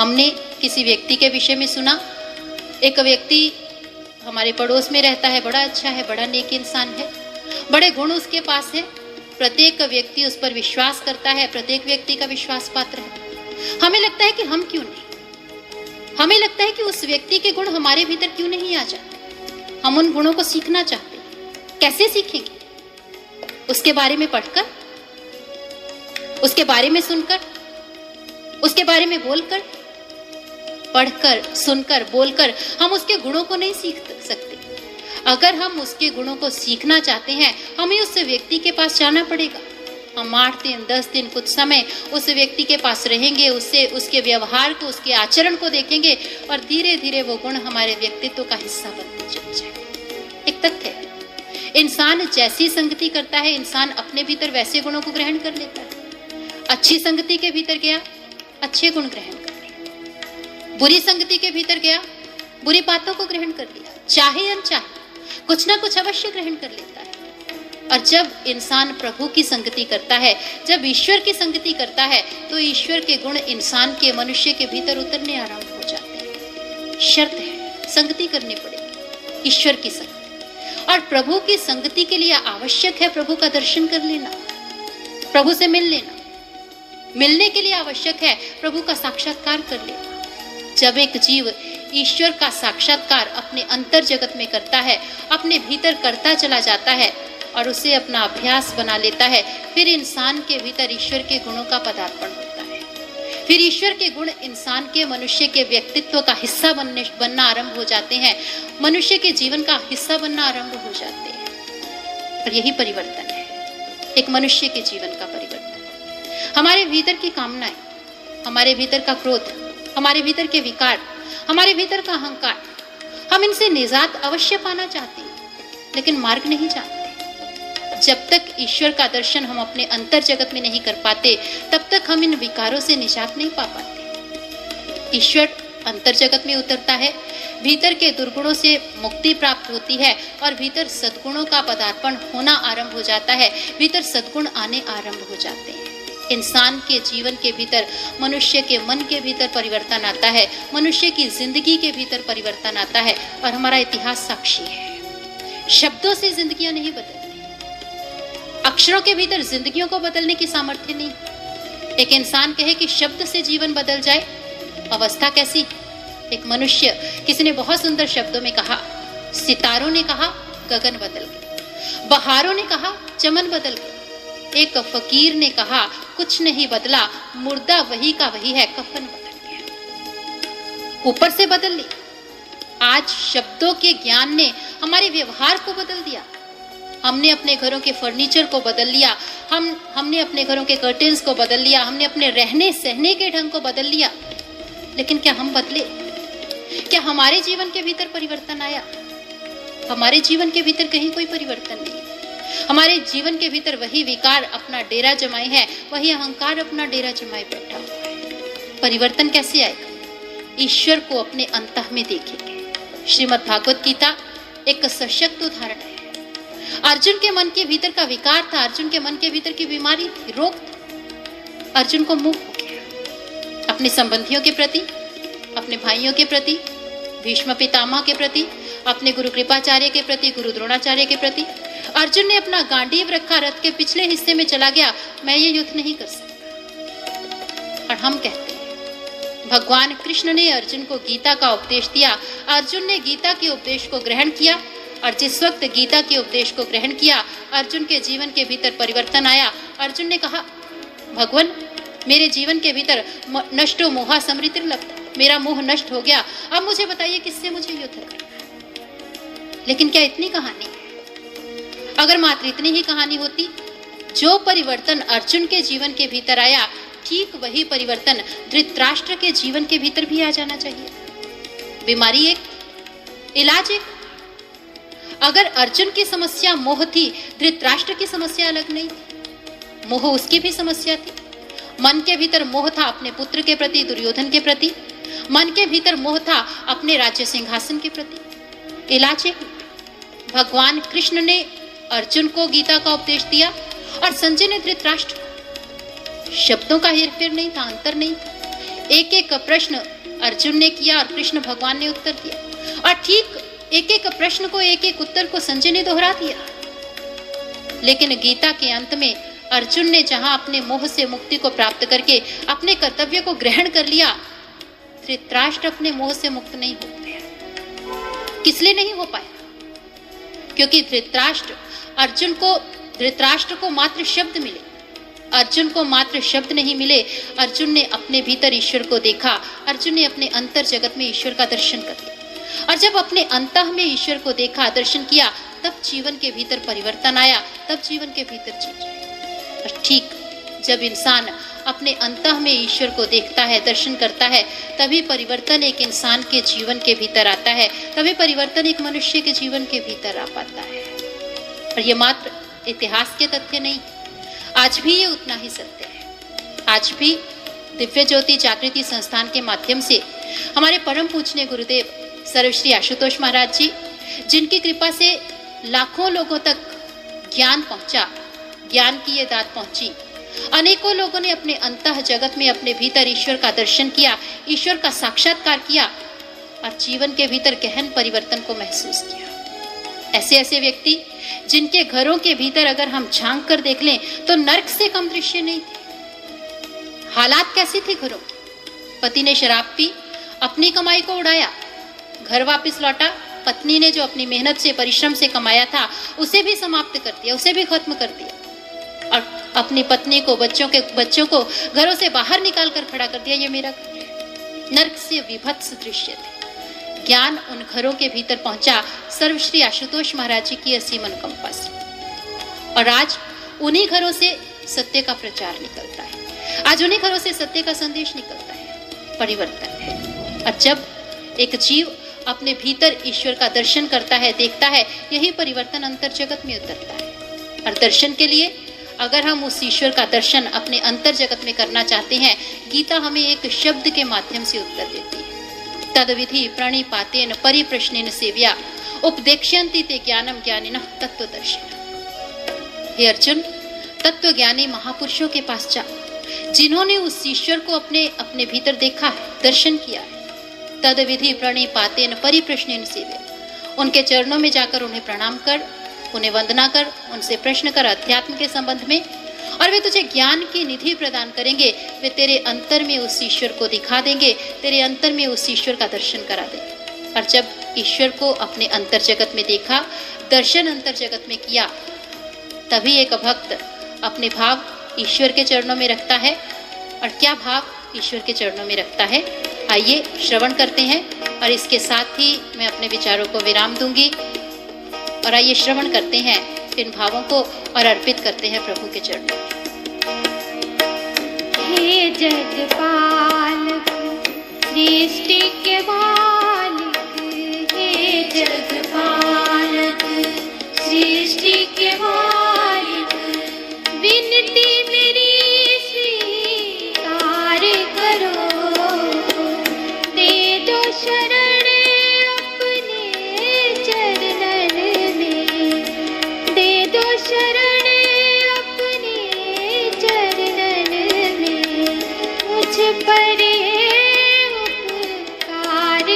हमने किसी व्यक्ति के विषय में सुना, एक व्यक्ति हमारे पड़ोस में रहता है, बड़ा अच्छा है, बड़ा नेक इंसान है, बड़े गुण उसके पास है, प्रत्येक व्यक्ति उस पर विश्वास करता है, प्रत्येक व्यक्ति का विश्वास पात्र है। हमें लगता है कि हम क्यों नहीं, हमें लगता है कि उस व्यक्ति के गुण हमारे भीतर क्यों नहीं आ जाते। हम उन गुणों को सीखना चाहते हैं। कैसे सीखेंगे? उसके बारे में पढ़कर, उसके बारे में सुनकर, उसके बारे में बोलकर, पढ़कर, सुनकर, बोलकर हम उसके गुणों को नहीं सीख सकते। अगर हम उसके गुणों को सीखना चाहते हैं, हमें उस व्यक्ति के पास जाना पड़ेगा। हम 8 दिन, 10 दिन, कुछ समय उस व्यक्ति के पास रहेंगे, उससे, उसके व्यवहार को, उसके आचरण को देखेंगे और धीरे धीरे वो गुण हमारे व्यक्तित्व का हिस्सा बनते चले जाएंगे। एक तथ्य है, इंसान जैसी संगति करता है, इंसान अपने भीतर वैसे गुणों को ग्रहण कर लेता है। अच्छी संगति के भीतर गया, अच्छे गुण ग्रहण कर लिया। बुरी संगति के भीतर गया, बुरी बातों को ग्रहण कर लिया। चाहे अनचाहे कुछ ना कुछ अवश्य ग्रहण कर लेता है। और जब इंसान प्रभु की संगति करता है, जब ईश्वर की संगति करता है, तो ईश्वर के गुण इंसान के, मनुष्य के भीतर उतरने आरंभ हो जाते हैं। शर्त है, संगति करनी पड़ेगी, ईश्वर की संगति। और प्रभु की संगति के लिए आवश्यक है प्रभु का दर्शन कर लेना, प्रभु से मिल लेना। मिलने के लिए आवश्यक है प्रभु का साक्षात्कार कर लेना। जब एक जीव ईश्वर का साक्षात्कार अपने अंतर जगत में करता है, अपने भीतर करता चला जाता है और उसे अपना अभ्यास बना लेता है, फिर इंसान के भीतर ईश्वर के गुणों का पदार्पण होता है। फिर ईश्वर के गुण इंसान के, मनुष्य के व्यक्तित्व का हिस्सा बनना आरंभ हो जाते हैं, मनुष्य के जीवन का हिस्सा बनना आरंभ हो जाते हैं। और यही परिवर्तन है, एक मनुष्य के जीवन का परिवर्तन। हमारे भीतर की कामनाएं, हमारे भीतर का क्रोध, हमारे भीतर के विकार, हमारे भीतर का अहंकार, हम इनसे निजात अवश्य पाना चाहते हैं, लेकिन मार्ग नहीं जानते। जब तक ईश्वर का दर्शन हम अपने अंतर जगत में नहीं कर पाते, तब तक हम इन विकारों से निजात नहीं पा पाते। ईश्वर अंतर जगत में उतरता है, भीतर के दुर्गुणों से मुक्ति प्राप्त होती है और भीतर सद्गुणों का पदार्पण होना आरंभ हो जाता है, भीतर सद्गुण आने आरंभ हो जाते हैं। इंसान के जीवन के भीतर, मनुष्य के मन के भीतर परिवर्तन आता है, मनुष्य की जिंदगी के भीतर परिवर्तन आता है। और हमारा इतिहास साक्षी है, शब्दों से जिंदगियां नहीं बदलती, अक्षरों के भीतर जिंदगियों को बदलने की सामर्थ्य नहीं। एक इंसान कहे कि शब्द से जीवन बदल जाए, अवस्था कैसी? एक मनुष्य, किसी ने बहुत सुंदर शब्दों में कहा, सितारों ने कहा गगन बदल गया, बहारों ने कहा चमन बदल गया, एक फकीर ने कहा कुछ नहीं बदला, मुर्दा वही का वही है, कफन बदल गया। ऊपर से बदल ली। आज शब्दों के ज्ञान ने हमारे व्यवहार को बदल दिया। हमने अपने घरों के फर्नीचर को बदल लिया, हमने अपने घरों के कर्टेन्स को बदल लिया, हमने अपने रहने सहने के ढंग को बदल लिया। लेकिन क्या हम बदले? क्या हमारे जीवन के भीतर परिवर्तन आया? हमारे जीवन के भीतर कहीं कोई परिवर्तन नहीं। हमारे जीवन के भीतर वही विकार अपना डेरा जमाए हैं, वही अहंकार अपना डेरा जमाए बैठा हुआ है। परिवर्तन कैसे आएगा? ईश्वर को अपने अंतः में देखेंगे। श्रीमद् भागवत गीता एक सशक्त उदाहरण है। अर्जुन के मन के भीतर का विकार था, अर्जुन के मन के भीतर की बीमारी थी, रोग था। अर्जुन को मोह हो गया अपने संबंधियों के प्रति, अपने भाइयों के प्रति, भीष्म पितामह के प्रति, अपने गुरु कृपाचार्य के प्रति, गुरु द्रोणाचार्य के प्रति। अर्जुन ने अपना गांडीव रखा, रथ के पिछले हिस्से में चला गया, मैं ये युद्ध नहीं कर सकता। और हम कहते हैं भगवान कृष्ण ने अर्जुन को गीता का उपदेश दिया, अर्जुन ने गीता के उपदेश को ग्रहण किया, और जिस वक्त गीता के उपदेश को ग्रहण किया, अर्जुन के जीवन के भीतर परिवर्तन आया। अर्जुन ने कहा, भगवान मेरे जीवन के भीतर नष्टो मोहा समृतिर लगता, मेरा मोह नष्ट हो गया, अब मुझे बताइए किससे मुझे युद्ध करना है। लेकिन क्या इतनी कहानी है? अगर मात्र इतनी ही कहानी होती, जो परिवर्तन अर्जुन के जीवन के भीतर आया, ठीक वही परिवर्तन धृतराष्ट्र के जीवन के भीतर भी आ जाना चाहिए। बीमारी एक, इलाज एक। अगर अर्जुन की समस्या मोह थी, धृतराष्ट्र की समस्या अलग नहीं थी। मोह उसकी भी समस्या थी। मन के भीतर मोह था अपने पुत्र के प्रति, दुर्योधन के प्रति। मन के भीतर मोह था अपने राज्य सिंहासन के प्रति। इलाज एक, भगवान कृष्ण ने अर्जुन को गीता का उपदेश दिया और संजय ने धृतराष्ट्र। शब्दों का हेरफेर नहीं था, अंतर नहीं था। एक एक प्रश्न अर्जुन ने किया और कृष्ण भगवान ने उत्तर दिया, और ठीक एक एक प्रश्न को, एक एक उत्तर को संजय ने दोहरा दिया। लेकिन गीता के अंत में अर्जुन ने जहां अपने मोह से मुक्ति को प्राप्त करके अपने कर्तव्य को ग्रहण कर लिया, धृतराष्ट्र अपने मोह से मुक्त नहीं हो पाया। किस लिए नहीं हो पाया? क्योंकि धृतराष्ट्र को मात्र शब्द मिले, अर्जुन को मात्र शब्द नहीं मिले। अर्जुन ने अपने भीतर ईश्वर को देखा, अर्जुन ने अपने अंतर जगत में ईश्वर का दर्शन कर लिया, और जब अपने अंतः में ईश्वर को देखा, दर्शन किया, तब जीवन के भीतर परिवर्तन आया, तब जीवन के भीतर चेंज आया। और ठीक जब इंसान अपने अंतः में ईश्वर को देखता है, दर्शन करता है, तभी परिवर्तन एक इंसान के जीवन के भीतर आता है, तभी परिवर्तन एक मनुष्य के जीवन के भीतर आ पाता है। और ये मात्र इतिहास के तथ्य नहीं, आज भी ये उतना ही सत्य है। आज भी दिव्य ज्योति जागृति संस्थान के माध्यम से हमारे परम पूजनीय गुरुदेव सर्वश्री आशुतोष महाराज जी, जिनकी कृपा से लाखों लोगों तक ज्ञान पहुंचा, ज्ञान की ये दात पहुंची, अनेकों लोगों ने अपने अंतः जगत में अपने भीतर ईश्वर का दर्शन किया, ईश्वर का साक्षात्कार किया, और जीवन के भीतर गहन परिवर्तन को महसूस किया। ऐसे ऐसे व्यक्ति जिनके घरों के भीतर अगर हम झांक कर देख लें तो नर्क से कम दृश्य नहीं थे। हालात कैसी थी घरों की? पति ने शराब पी, अपनी कमाई को उड़ाया, घर वापस लौटा, पत्नी ने जो अपनी मेहनत से, परिश्रम से कमाया था उसे भी समाप्त कर दिया, उसे भी खत्म कर दिया, और अपनी पत्नी को, बच्चों को घरों से बाहर निकाल कर खड़ा कर दिया, ये मेरा घर है। नर्क से विभत्स दृश्य थे। ज्ञान उन घरों के भीतर पहुंचा सर्वश्री आशुतोष महाराज जी की असीम अनुकंपा से, और आज उन्हीं घरों से सत्य का प्रचार निकलता है, आज उन्हीं घरों से सत्य का संदेश निकलता है, परिवर्तन है। और जब एक जीव अपने भीतर ईश्वर का दर्शन करता है, देखता है, यही परिवर्तन अंतर जगत में उतरता है। और दर्शन के लिए अगर हम उस ईश्वर का दर्शन अपने अंतर जगत में करना चाहते हैं, गीता हमें एक शब्द के माध्यम से उत्तर देती है। तद्विधि प्रणिपातेन परिप्रश्नेन सेव्या उपदेक्ष्यन्ति ते ज्ञानम ज्ञानिनः तत्वदर्शिनः। हे अर्जुन, तत्व ज्ञानी महापुरुषों के पास जा, जिन्होंने उस ईश्वर को अपने भीतर देखा है, दर्शन किया है। तद्विधि प्रणिपातेन परिप्रश्नेन सेव्या, उनके चरणों में जाकर उन्हें प्रणाम कर, उन्हें वंदना कर, उनसे प्रश्न कर अध्यात्म के संबंध में, और वे तुझे ज्ञान की निधि प्रदान करेंगे। वे तेरे अंतर में उस ईश्वर को दिखा देंगे, तेरे अंतर में उस ईश्वर का दर्शन करा देंगे। और जब ईश्वर को अपने अंतर जगत में देखा, दर्शन अंतर जगत में किया, तभी एक भक्त अपने भाव ईश्वर के चरणों में रखता है। और क्या भाव ईश्वर के चरणों में रखता है, आइए श्रवण करते हैं, और इसके साथ ही मैं अपने विचारों को विराम दूंगी। और आइए श्रवण करते हैं इन भावों को और अर्पित करते हैं प्रभु के चरणों में। हे जगपालक, सृष्टि के मालिक, हे जगपालक, सृष्टि के मालिक, विनती मेरी स्वीकार करो, दे दो शरण अपने चरणन में, दे दो शरण अपने चरणन में, मुझ पर उपकार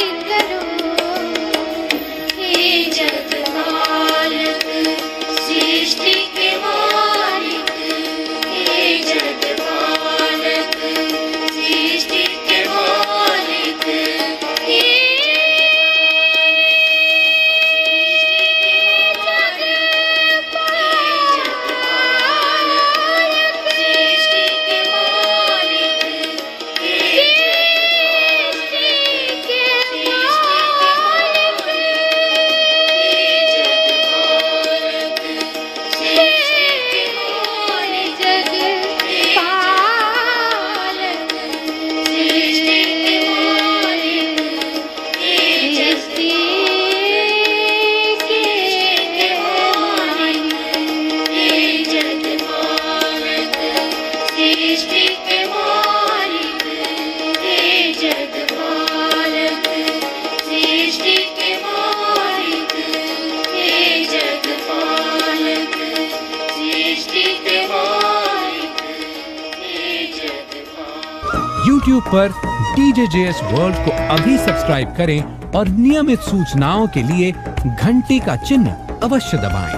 YouTube पर DJJS वर्ल्ड को अभी सब्सक्राइब करें और नियमित सूचनाओं के लिए घंटी का चिन्ह अवश्य दबाएं।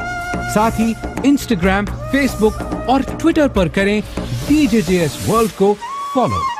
साथ ही Instagram, Facebook और Twitter पर करें DJJS वर्ल्ड को फॉलो।